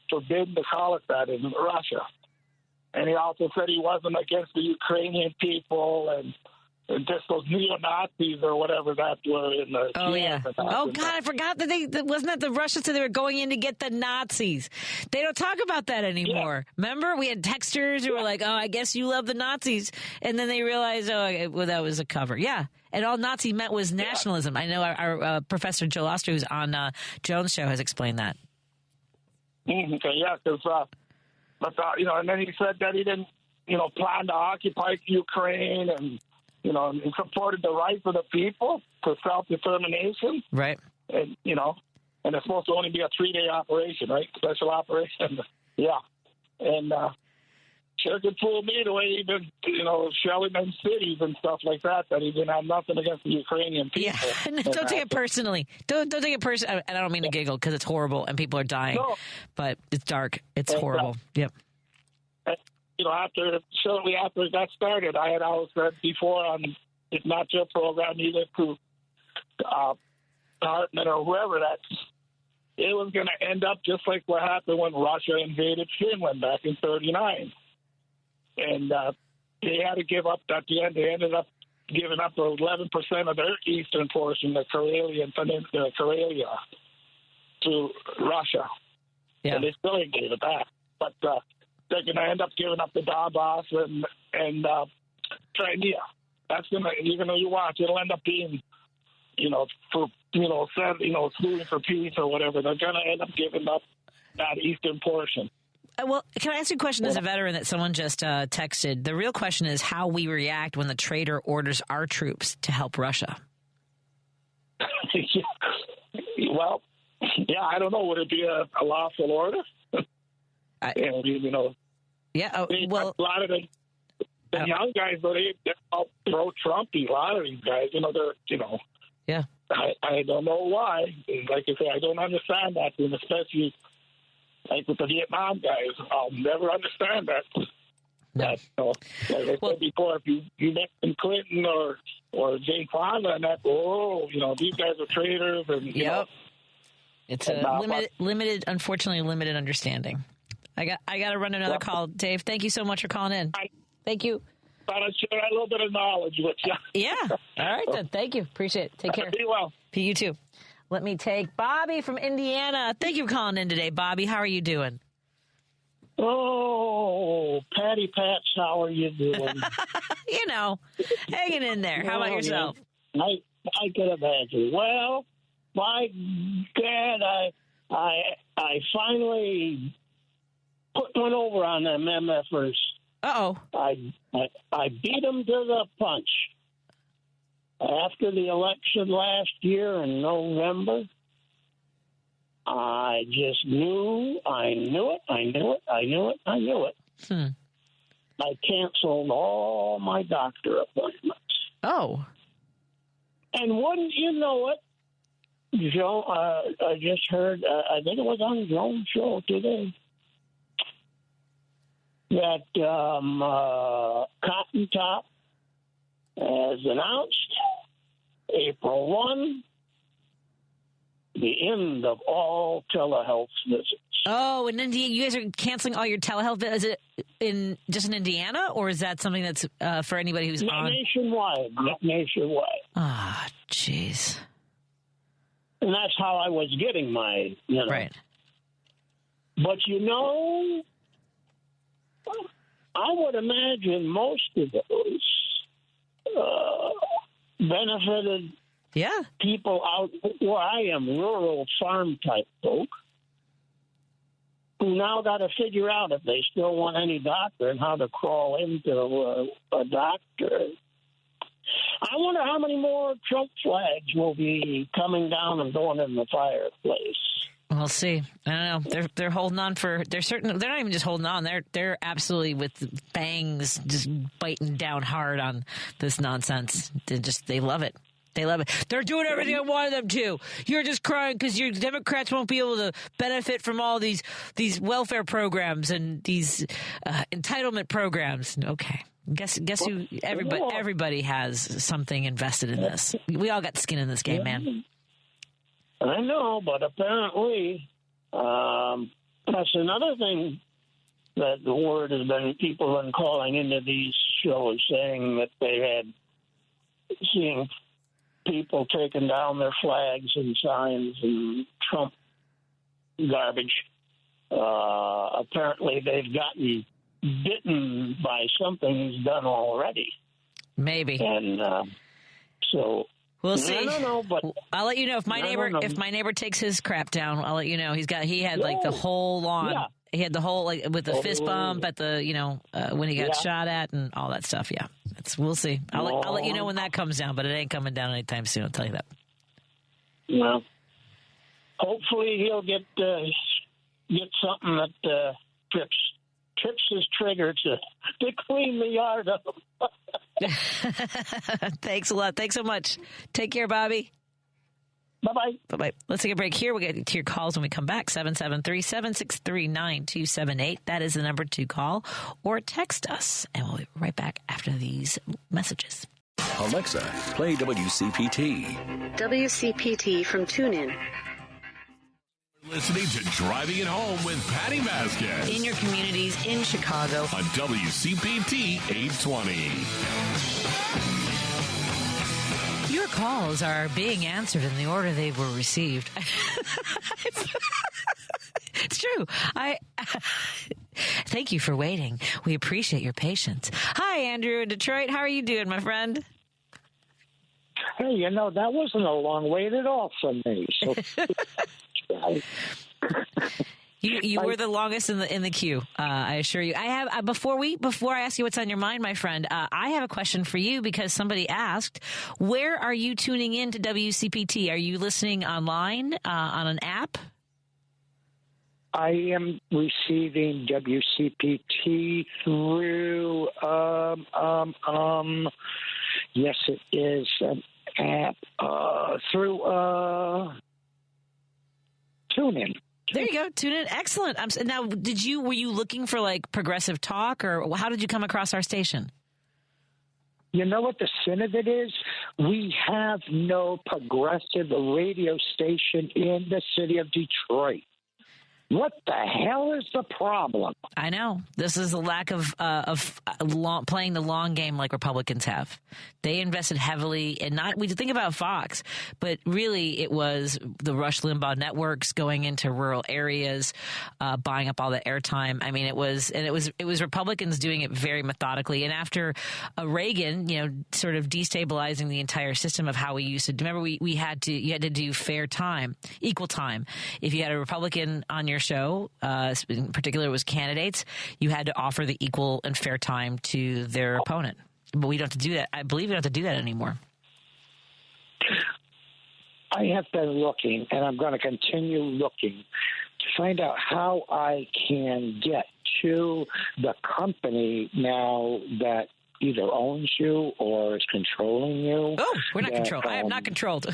forbidden to call it that in Russia. And he also said he wasn't against the Ukrainian people and just those neo-Nazis or whatever that were in the... Oh, yeah. Oh, God, I forgot that wasn't that the Russians said they were going in to get the Nazis. They don't talk about that anymore. Yeah. Remember? We had texters who were like, oh, I guess you love the Nazis. And then they realized, that was a cover. Yeah. And all Nazi meant was nationalism. I know our Professor Joel Oster, who's on Jones' show, has explained that. Okay, yeah, because... and then he said that he didn't, plan to occupy Ukraine and, and supported the rights of the people to self-determination. Right. And, and it's supposed to only be a 3-day operation, right? Special operation. Yeah. And sure could fool me the way he been, shelling them cities and stuff like that he didn't have nothing against the Ukrainian people. Yeah. Don't take it personally. Don't take it personally. And I don't mean to giggle because it's horrible and people are dying. No. But it's dark. It's horrible. Yep. Shortly after it got started, I had always said before on It's Not Your Program, either to Hartman or whoever, that it was going to end up just like what happened when Russia invaded Finland back in 1939. And they had to give up at the end. They ended up giving up 11% of their eastern portion, the Karelian Peninsula, Karelia, to Russia. Yeah. And they still ain't gave it back. But they're going to end up giving up the Donbass and Crimea. That's going to, even though you watch, it'll end up being, suing for peace or whatever. They're going to end up giving up that eastern portion. Well, can I ask you a question as a veteran that someone just texted? The real question is how we react when the traitor orders our troops to help Russia. Well, I don't know. Would it be a lawful order? Yeah. Well, a lot of the young guys, they're all pro-Trumpy. A lot of these guys, they're, Yeah. I don't know why. Like I say, I don't understand that, and especially like with the Vietnam guys. I'll never understand that. No. Like I said before, if you met Clinton or Jane Fonda and that, these guys are traitors. And, It's a unfortunately limited understanding. I got to run another call, Dave. Thank you so much for calling in. Thank you. Thought I'd share a little bit of knowledge with you. Yeah. All right, then. Thank you. Appreciate it. Take care. Be well. You too. Let me take Bobby from Indiana. Thank you for calling in today, Bobby. How are you doing? Oh, Patty Patch, how are you doing? Hanging in there. How about yourself? I can imagine. Well, my God, I finally put one over on them MFers. Uh-oh. I beat them to the punch. After the election last year in November, I just knew, I knew it. I canceled all my doctor appointments. Oh. And wouldn't you know it, Joe, I just heard, I think it was on Joe's show today, that Cotton Top has announced April 1, the end of all telehealth visits. Oh, in Indiana, you guys are canceling all your telehealth visits. Is it just in Indiana, or is that something that's for anybody who's on? Nationwide. Nationwide. Ah, jeez. And that's how I was getting my, Right. But, I would imagine most of those benefited people out where I am, rural farm-type folk, who now got to figure out if they still want any doctor and how to crawl into a doctor. I wonder how many more Trump flags will be coming down and going in the fireplace. We'll see. I don't know. They're holding on for. They're not even just holding on. They're absolutely with bangs, just biting down hard on this nonsense. They love it. They love it. They're doing everything I wanted them to. You're just crying because your Democrats won't be able to benefit from all these welfare programs and these entitlement programs. Okay. Guess who? Everybody has something invested in this. We all got skin in this game, man. I know, but apparently that's another thing that the word has been. People have been calling into these shows saying that they had seen people taking down their flags and signs and Trump garbage. Apparently, they've gotten bitten by something he's done already. Maybe. And so we'll see. I don't know, but I'll let you know if my neighbor takes his crap down. I'll let you know. He had like the whole lawn. Yeah. He had the whole with the fist bump at the when he got shot at and all that stuff. Yeah, we'll see. I'll let you know when that comes down, but it ain't coming down anytime soon. I'll tell you that. Well, hopefully he'll get something that trips his trigger to clean the yard up. Thanks a lot. Thanks so much. Take care, Bobby. Bye-bye. Bye-bye. Let's take a break here. We'll get to your calls when we come back. 773-763-9278. That is the number to call or text us. And we'll be right back after these messages. Alexa, play WCPT. WCPT from TuneIn. Listening to Driving It Home with Patti Vasquez. In your communities, in Chicago. On WCPT 820. Your calls are being answered in the order they were received. It's true. Thank you for waiting. We appreciate your patience. Hi, Andrew in Detroit. How are you doing, my friend? Hey, that wasn't a long wait at all for me. So You were the longest in the queue. I assure you. I have before I ask you what's on your mind, my friend. I have a question for you because somebody asked, where are you tuning in to WCPT? Are you listening online on an app? I am receiving WCPT through yes, it is an app through TuneIn. There you go. Tune in. Excellent. Now, were you looking for like progressive talk, or how did you come across our station? You know what the sin of it is? We have no progressive radio station in the city of Detroit. What the hell is the problem? I know. This is a lack of playing the long game like Republicans have. They invested heavily in we think about Fox, but really it was the Rush Limbaugh networks going into rural areas, buying up all the airtime. I mean, it was Republicans doing it very methodically. And after Reagan, sort of destabilizing the entire system of how we used to. Remember, you had to do fair time, equal time. If you had a Republican on your show, in particular it was candidates, you had to offer the equal and fair time to their opponent. But we don't have to do that. I believe we don't have to do that anymore. I have been looking, and I'm going to continue looking to find out how I can get to the company now that either owns you or is controlling you. Oh, we're not controlled. I am not controlled.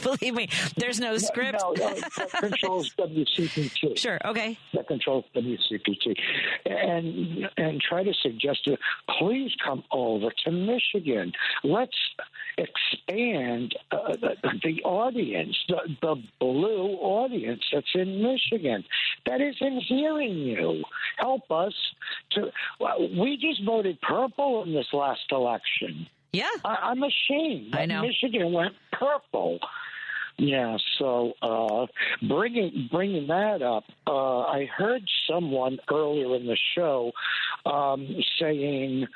Believe me, there's no script. No, that controls WCPT. Sure, okay. That controls WCPT. And try to suggest, please come over to Michigan. Let's expand the audience, the blue audience that's in Michigan that isn't hearing you. Help us to. We just voted purple in this last election. Yeah, I'm ashamed. I know. Michigan went purple. Yeah, so bringing that up, I heard someone earlier in the show saying,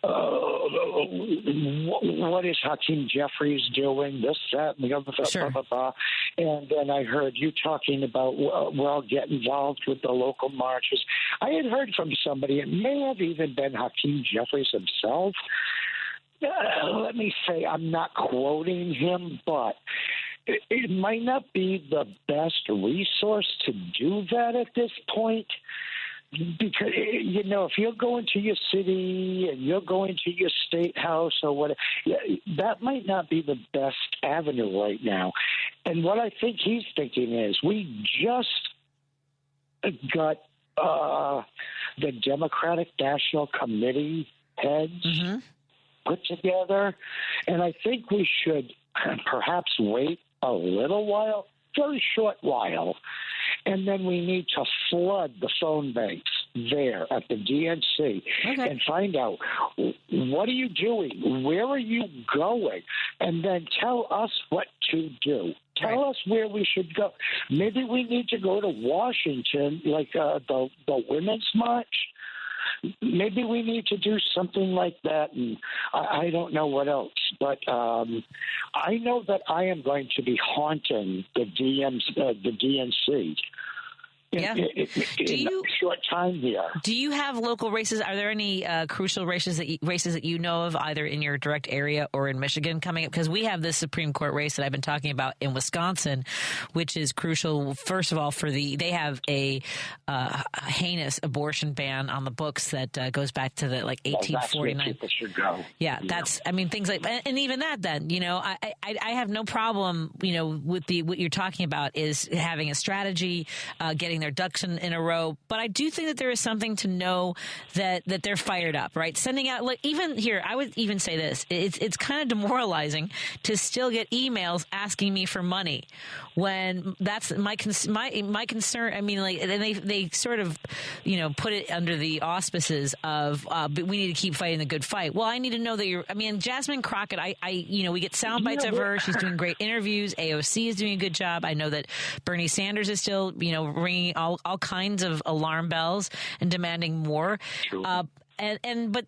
what is Hakeem Jeffries doing, this, that, and the other, blah, blah, blah. And then I heard you talking about, get involved with the local marches. I had heard from somebody, it may have even been Hakeem Jeffries himself. Let me say, I'm not quoting him, but it might not be the best resource to do that at this point. Because, if you're going to your city and you're going to your state house or whatever, that might not be the best avenue right now. And what I think he's thinking is we just got the Democratic National Committee heads put together, and I think we should perhaps wait a little while, very short while, and then we need to flood the phone banks there at the DNC and find out, what are you doing? Where are you going? And then tell us what to do. Tell us where we should go. Maybe we need to go to Washington, like the Women's March. Maybe we need to do something like that, and I don't know what else. But I know that I am going to be haunting the DNC. In a short time here. Do you have local races? Are there any crucial races that you know of, either in your direct area or in Michigan, coming up? Because we have this Supreme Court race that I've been talking about in Wisconsin, which is crucial. First of all, they have a heinous abortion ban on the books that goes back to the 1849. That's where people should go. Yeah, that's. I mean, things like, and even that. Then I have no problem. With what you're talking about is having a strategy, getting their ducks in a row. But I do think that there is something to know that they're fired up, right? Sending out, even here, I would even say this. It's kind of demoralizing to still get emails asking me for money when that's my concern. I mean, and they sort of, put it under the auspices of, but we need to keep fighting the good fight. Well, I need to know that Jasmine Crockett, we get sound bites of her. She's doing great interviews. AOC is doing a good job. I know that Bernie Sanders is still, ringing all kinds of alarm bells and demanding more. But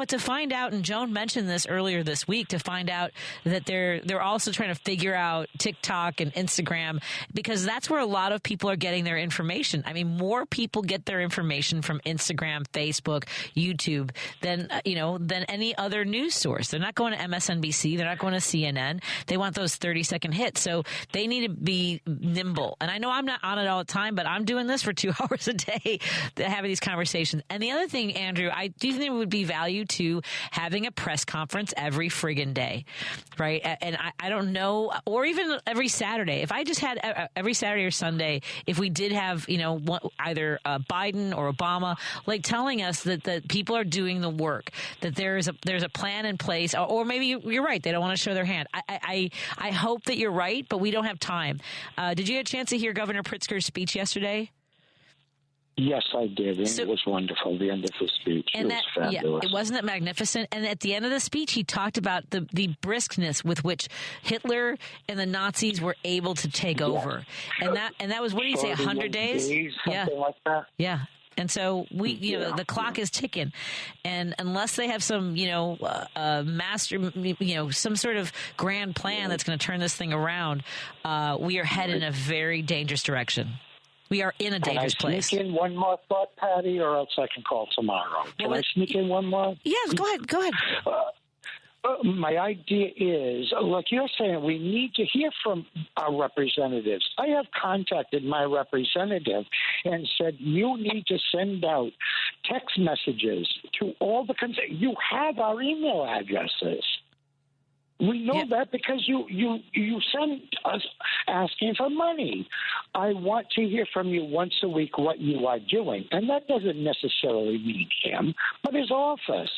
to find out, and Joan mentioned this earlier this week, to find out that they're also trying to figure out TikTok and Instagram, because that's where a lot of people are getting their information. I mean, more people get their information from Instagram, Facebook, YouTube than any other news source. They're not going to MSNBC. They're not going to CNN. They want those 30-second hits. So they need to be nimble. And I know I'm not on it all the time, but I'm doing this for 2 hours a day, having these conversations. And the other thing, Andrew, I do think there would be value to having a press conference every friggin' day, right? And I don't know, or even every Saturday. If I just had every Saturday or Sunday, if we did have, either Biden or Obama, telling us that people are doing the work, that there's a plan in place, or maybe you're right, they don't want to show their hand. I hope that you're right, but we don't have time. Did you get a chance to hear Governor Pritzker's speech yesterday? Yes, I did, and it was wonderful. The end of the speech, was fabulous. Yeah, wasn't it magnificent? And at the end of the speech, he talked about the briskness with which Hitler and the Nazis were able to take over, and that was, what did he say, 100 days? Something like that. Yeah. And so the clock is ticking, and unless they have some, master, some sort of grand plan that's going to turn this thing around, we are headed in a very dangerous direction. We are in a dangerous place. Can I sneak in one more thought, Patty, or else I can call tomorrow? Can I sneak in one more? Yes, go ahead. My idea is, like you're saying, we need to hear from our representatives. I have contacted my representative and said, you need to send out text messages to all the you have our email addresses. We know that because you send us asking for money. I want to hear from you once a week what you are doing. And that doesn't necessarily mean him, but his office.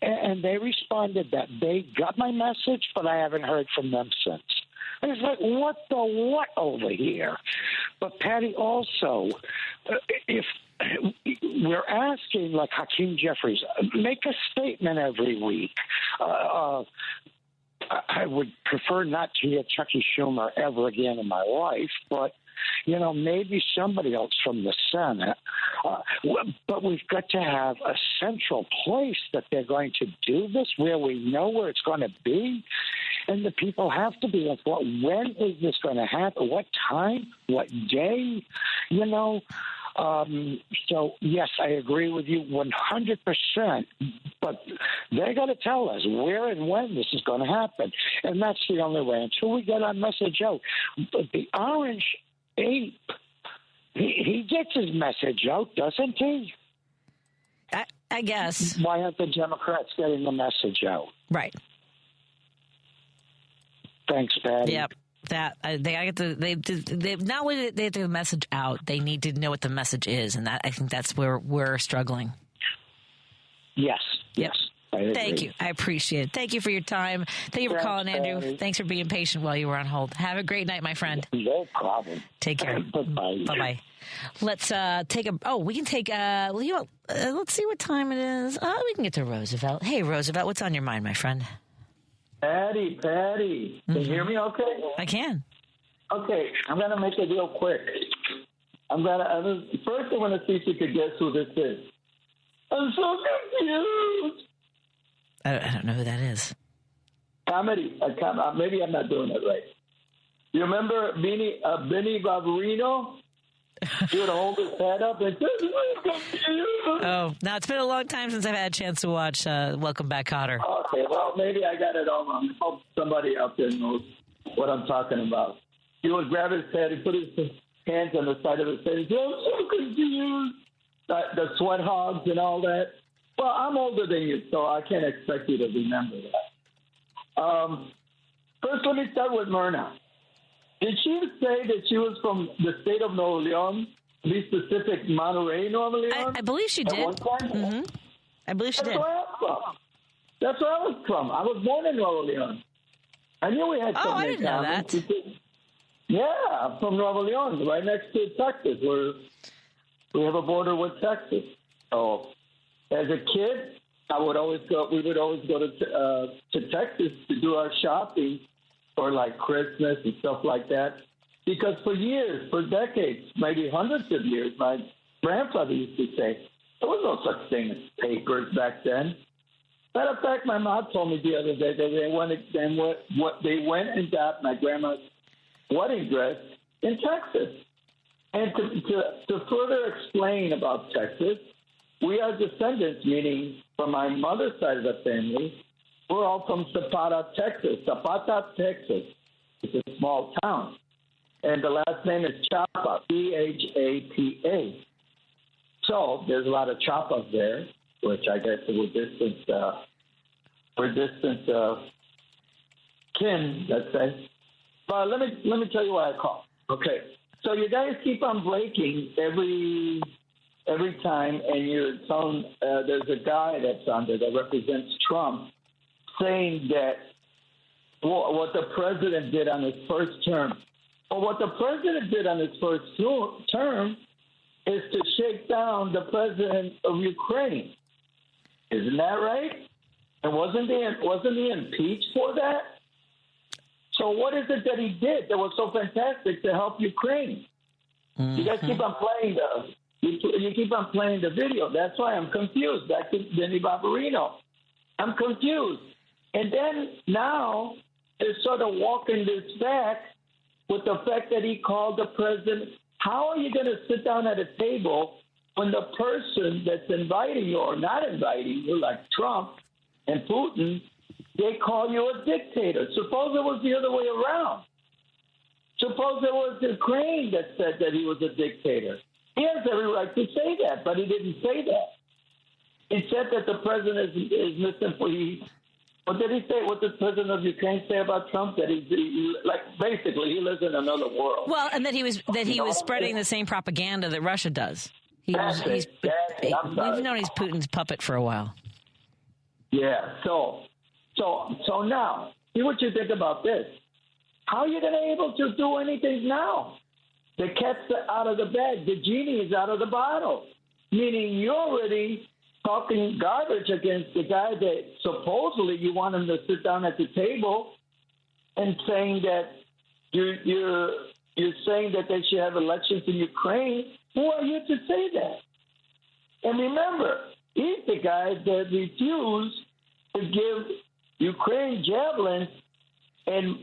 And they responded that they got my message, but I haven't heard from them since. I was like, what the what over here? But, Patty, also, if we're asking, like Hakeem Jeffries, make a statement every week. I would prefer not to hear Chucky Schumer ever again in my life, but, maybe somebody else from the Senate. But we've got to have a central place that they're going to do this, where we know where it's going to be. And the people have to be like, when is this going to happen? What time? What day? So, yes, I agree with you 100%, but they got to tell us where and when this is going to happen. And that's the only way until we get our message out. But the orange ape, he gets his message out, doesn't he? I guess. Why aren't the Democrats getting the message out? Right. Thanks, Patty. Yep. That they not only did they have the message out, they need to know what the message is, and I think that's where we're struggling. Yes. Yep. Thank you. I appreciate it. Thank you for your time. Thank you for calling, Andrew. Patty. Thanks for being patient while you were on hold. Have a great night, my friend. No problem. Take care. Bye-bye. Bye-bye. Let's take we can take let's see what time it is. We can get to Roosevelt. Hey, Roosevelt, what's on your mind, my friend? Patty, can you hear me okay? I can. Okay, I'm going to make it real quick. First I want to see if you could guess who this is. I'm so confused. I don't know who that is. Comedy. Maybe I'm not doing it right. You remember Benny Barbarino? He would hold his head up and say, I'm confused. Oh, now it's been a long time since I've had a chance to watch Welcome Back, Kotter. Okay, well, maybe I got it all wrong. I hope somebody out there knows what I'm talking about. He would grab his head and put his hands on the side of his head and say, I'm so confused. The sweat hogs and all that. Well, I'm older than you, so I can't expect you to remember that. First, let me start with Myrna. Did she say that she was from the state of Nuevo León? To be specific, Monterrey, Nuevo León? I believe she did. Mm-hmm. I believe she did. That's where I was from. I was born in Nuevo León. I knew we had something I didn't know that. Yeah, I'm from Nuevo León, right next to Texas, where we have a border with Texas. So, as a kid, we would always go to Texas to do our shopping for like Christmas and stuff like that. Because for years, for decades, maybe hundreds of years, my grandfather used to say, there was no such thing as papers back then. Matter of fact, my mom told me the other day that they went and got my grandma's wedding dress in Texas. And to further explain about Texas, we are descendants, meaning from my mother's side of the family, we're all from Zapata, Texas. Zapata, Texas. It's a small town. And the last name is Chapa, Chapa. So there's a lot of Chapas there, which I guess we're distant kin, let's say. But let me tell you why I call. Okay. So you guys keep on breaking every time, and you're telling there's a guy that's on there that represents Trump, saying that what the president did on his first term. Well, what the president did on his first term is to shake down the president of Ukraine. Isn't that right? And wasn't he impeached for that? So what is it that he did that was so fantastic to help Ukraine? Mm-hmm. You guys keep on playing you keep on playing the video. That's why I'm confused. Back to Benny Barbarino. I'm confused. And then now they're sort of walking this back with the fact that he called the president. How are you going to sit down at a table when the person that's inviting you or not inviting you, like Trump and Putin, they call you a dictator. Suppose it was the other way around. Suppose it was Ukraine that said that he was a dictator. He has every right to say that, but he didn't say that. He said that the president is misinformed. What did he say? What did the president of Ukraine say about Trump? That basically he lives in another world. Well, and that he was spreading the same propaganda that Russia does. We've known he's Putin's puppet for a while. Yeah. So now, see what you think about this. How are you going to be able to do anything now? The cat's out of the bag. The genie is out of the bottle. Meaning you're already talking garbage against the guy that supposedly you want him to sit down at the table and saying that you're saying that they should have elections in Ukraine. Who are you to say that? And remember, he's the guy that refused to give Ukraine javelins and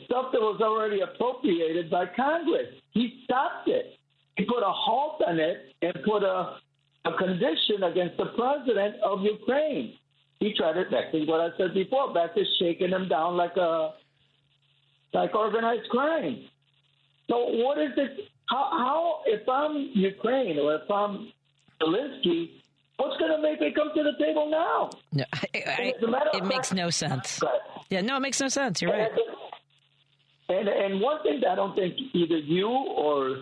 stuff that was already appropriated by Congress. He stopped it. He put a halt on it and put a condition against the president of Ukraine. He tried it back to what I said before, back to shaking him down like organized crime. So what is it? How if I'm Ukraine or if I'm Zelensky, what's going to make me come to the table now? No, it makes no sense. Yeah, no, it makes no sense. You're right. And one thing that I don't think either you or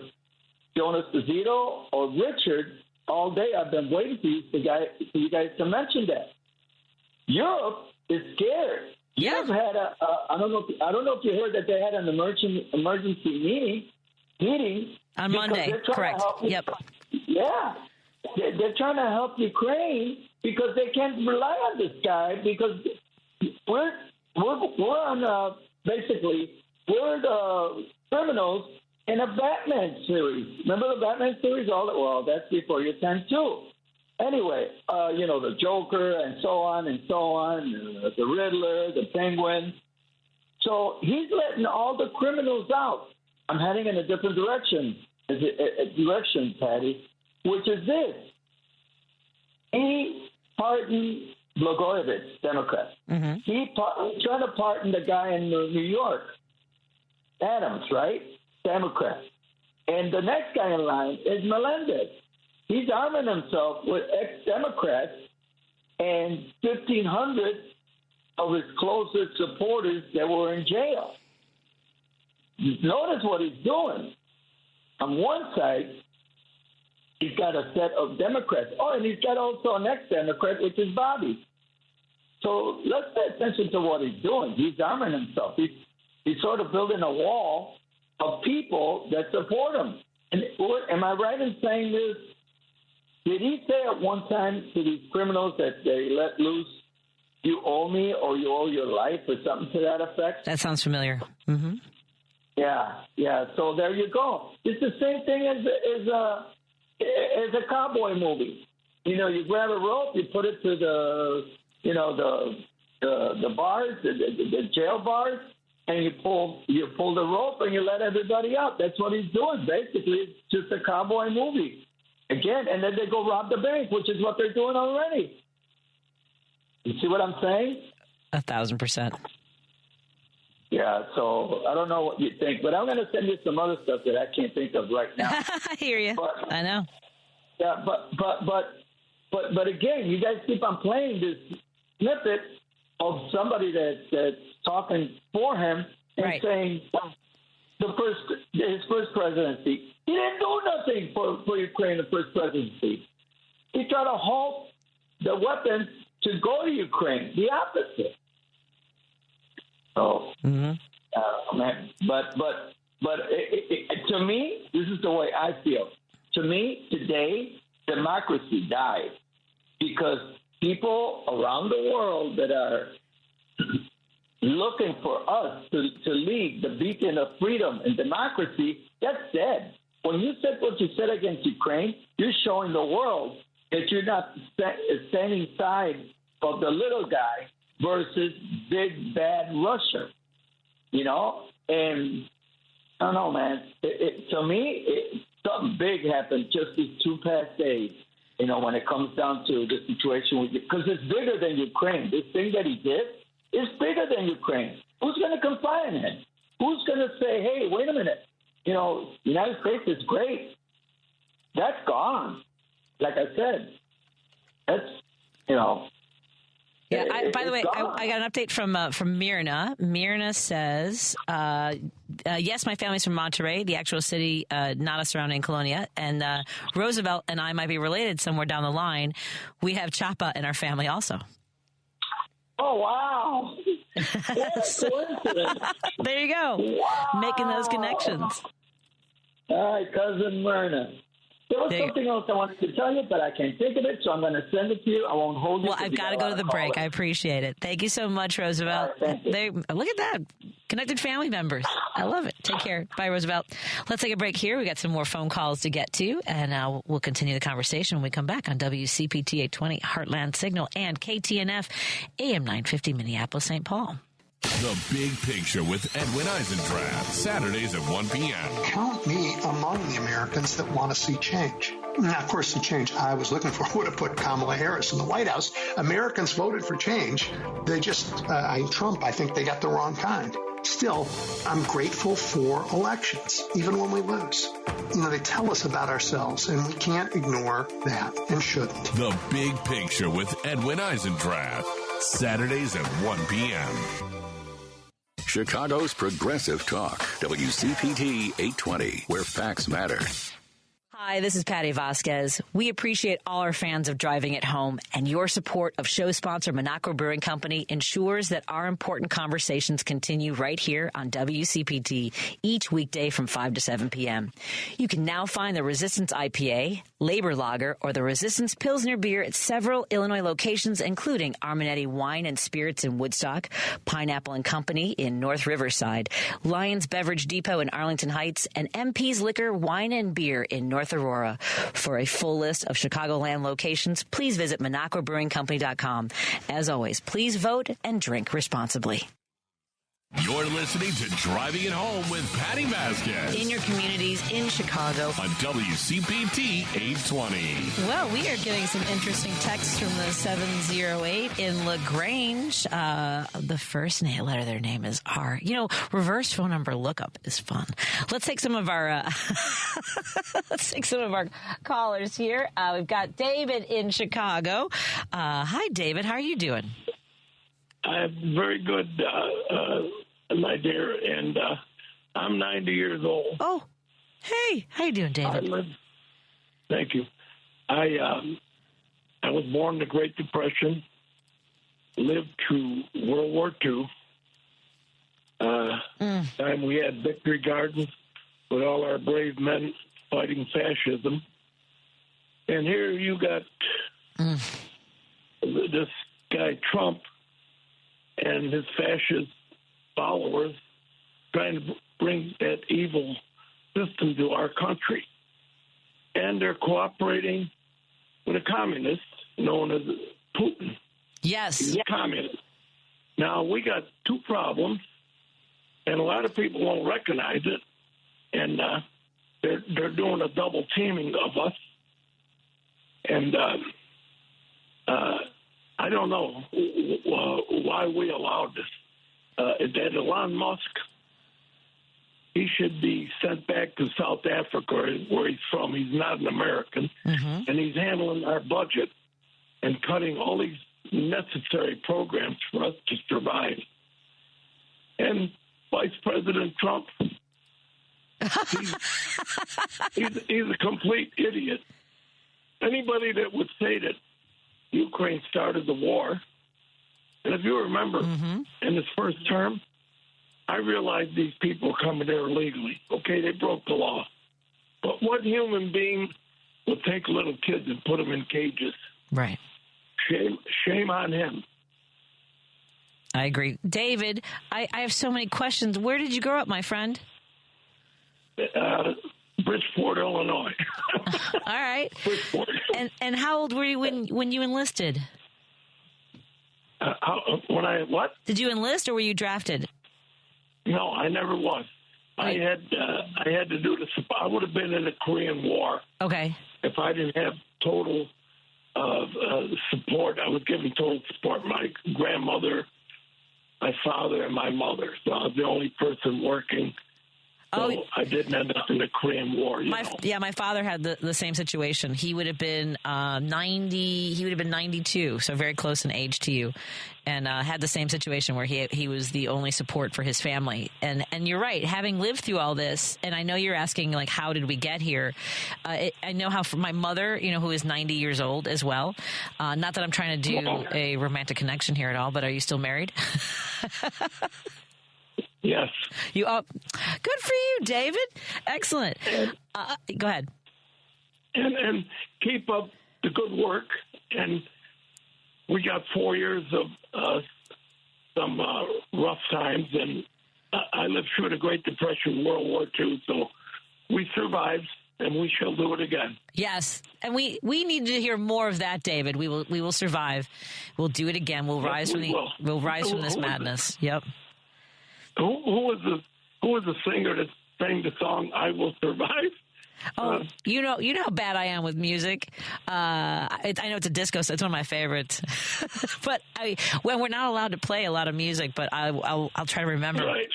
Jonas Zito or Richard, all day I've been waiting for you guys to mention that. Europe is scared. Yeah. Europe had I don't know if you heard that they had an emergency meeting on Monday. Correct. Yep. Yeah. They're trying to help Ukraine because they can't rely on this guy because we're on basically we're the criminals in a Batman series. Remember the Batman series? That's before your time too. Anyway, the Joker and so on, the Riddler, the Penguin. So he's letting all the criminals out. I'm heading in a different direction, Patty, which is this. He pardoned Blagojevich, Democrat. Mm-hmm. He tried to pardon the guy in New York, Adams, right? Democrat. And the next guy in line is Melendez. He's arming himself with ex-Democrats and 1,500 of his closest supporters that were in jail. Notice what he's doing. On one side, he's got a set of Democrats. Oh, and he's got also an ex-Democrat, which is Bobby. So let's pay attention to what he's doing. He's arming himself. He's sort of building a wall of people that support him. And am I right in saying this? Did he say at one time to these criminals that they let loose, you owe me or you owe your life or something to that effect? That sounds familiar. Mm-hmm. Yeah. So there you go. It's the same thing as a cowboy movie. You grab a rope, you put it to the bars, the jail bars, and you pull the rope and you let everybody out. That's what he's doing. Basically, it's just a cowboy movie. Again, and then they go rob the bank, which is what they're doing already. You see what I'm saying? 1,000%. Yeah, so I don't know what you think, but I'm going to send you some other stuff that I can't think of right now. I hear you. I know. Yeah, but again, you guys keep on playing this snippet of somebody that's talking for him and saying his first presidency. He didn't do nothing for Ukraine, the first presidency. He tried to halt the weapons to go to Ukraine, the opposite. Oh, man. But to me, this is the way I feel. To me, today, democracy died because people around the world that are looking for us to lead the beacon of freedom and democracy, that's dead. When you said what you said against Ukraine, you're showing the world that you're not standing side of the little guy versus big, bad Russia, And I don't know, man. To me, something big happened just these 2 past days. when it comes down to the situation with because it's bigger than Ukraine. This thing that he did is bigger than Ukraine. Who's going to confine him? Who's going to say, hey, wait a minute, the United States is great. That's gone. Like I said, that's, Yeah. By the way, I got an update from Myrna. Myrna says, yes, my family's from Monterrey, the actual city, not a surrounding colonia. And Roosevelt and I might be related somewhere down the line. We have Chapa in our family also. Oh, wow. So, there you go. Wow. Making those connections. All right, Cousin Myrna. There was something else I wanted to tell you, but I can't think of it, so I'm going to send it to you. I won't hold you. Well, I've got to go to the break. I appreciate it. Thank you so much, Roosevelt. Right, look at that. Connected family members. I love it. Take care. Bye, Roosevelt. Let's take a break here. We got some more phone calls to get to, and we'll continue the conversation when we come back on WCPT 820 Heartland Signal and KTNF AM 950 Minneapolis, St. Paul. The Big Picture with Edwin Eisendrath, Saturdays at 1 p.m. Count me among the Americans that want to see change. Now, of course, the change I was looking for would have put Kamala Harris in the White House. Americans voted for change. They just, Trump, I think they got the wrong kind. Still, I'm grateful for elections, even when we lose. They tell us about ourselves, and we can't ignore that and shouldn't. The Big Picture with Edwin Eisendrath, Saturdays at 1 p.m. Chicago's Progressive Talk, WCPT 820, where facts matter. Hi, this is Patti Vasquez. We appreciate all our fans of Driving It Home, and your support of show sponsor Minocqua Brewing Company ensures that our important conversations continue right here on WCPT each weekday from 5 to 7 p.m. You can now find the Resistance IPA, Labor Lager, or the Resistance Pilsner beer at several Illinois locations, including Arminetti Wine and Spirits in Woodstock, Pineapple and Company in North Riverside, Lions Beverage Depot in Arlington Heights, and MP's Liquor, Wine, and Beer in North Aurora. For a full list of Chicagoland locations, please visit MinocquaBrewingCompany.com. As always, please vote and drink responsibly. You're listening to Driving It Home with Patti Vasquez. In your communities in Chicago. On WCPT 820. Well, we are getting some interesting texts from the 708 in LaGrange. The first letter of their name is R. Reverse phone number lookup is fun. Let's take some of our callers here. We've got David in Chicago. Hi, David. How are you doing? I'm very good, my dear, and I'm 90 years old. Oh, hey, how you doing, David? Thank you. I was born in the Great Depression, lived through World War II. Time we had Victory Gardens with all our brave men fighting fascism, and here you got this guy Trump and his fascist followers trying to bring that evil system to our country. And they're cooperating with a communist known as Putin. Yes. He's a communist. Now, we got two problems, and a lot of people won't recognize it, and they're doing a double teaming of us. And I don't know why we allowed this. That Elon Musk, he should be sent back to South Africa, where he's from. He's not an American, and he's handling our budget and cutting all these necessary programs for us to survive. And Vice President Trump, he's a complete idiot. Anybody that would say that Ukraine started the war, and if you remember, in his first term, I realized these people were coming there illegally. Okay, they broke the law. But what human being would take little kids and put them in cages? Right. Shame on him. I agree. David, I have so many questions. Where did you grow up, my friend? Bridgeport, Illinois. All right. Bridgeport. And how old were you when you enlisted? When I what? Did you enlist or were you drafted? No, I never was. I had to do this. I would have been in the Korean War. Okay. If I didn't have total support. I was given total support. My grandmother, my father, and my mother. So I was the only person working. So I didn't end up in the Korean War. My father had the same situation. He would have been 90. He would have been 92, so very close in age to you, and had the same situation where he was the only support for his family. And you're right, having lived through all this, and I know you're asking like, how did we get here? I know how for my mother, who is 90 years old as well. Not that I'm trying to do a romantic connection here at all, but are you still married? Yes. Good for you, David. Excellent. Go ahead. And keep up the good work. And we got 4 years of some rough times. And I lived through the Great Depression, World War II. So we survived, and we shall do it again. Yes. And we need to hear more of that, David. We will survive. We'll do it again. We'll rise from this madness. Yep. Who was the singer that sang the song "I Will Survive"? Oh, you know how bad I am with music. I know it's a disco, so it's one of my favorites. But we're not allowed to play a lot of music, but I'll try to remember. Right.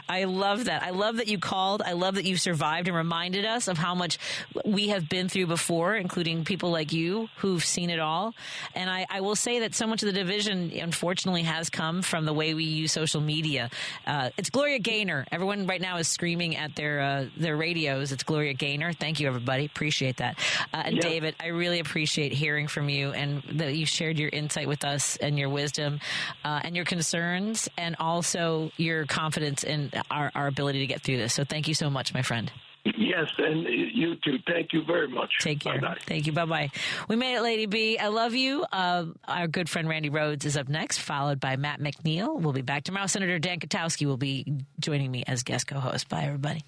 I love that. I love that you called. I love that you survived and reminded us of how much we have been through before, including people like you who've seen it all. And I will say that so much of the division, unfortunately, has come from the way we use social media. It's Gloria Gaynor. Everyone right now is screaming at their radios. It's Gloria Gaynor. Thank you, everybody. Appreciate that. And David, I really appreciate hearing from you and that you shared your insight with us and your wisdom and your concerns and also your confidence in our ability to get through this. So thank you so much, my friend. Yes, and you too. Thank you very much. Take care. Bye-bye. Thank you. Bye-bye. We made it, Lady B. I love you. Our good friend Randy Rhodes is up next, followed by Matt McNeil. We'll be back tomorrow. Senator Dan Katowski will be joining me as guest co-host. Bye, everybody.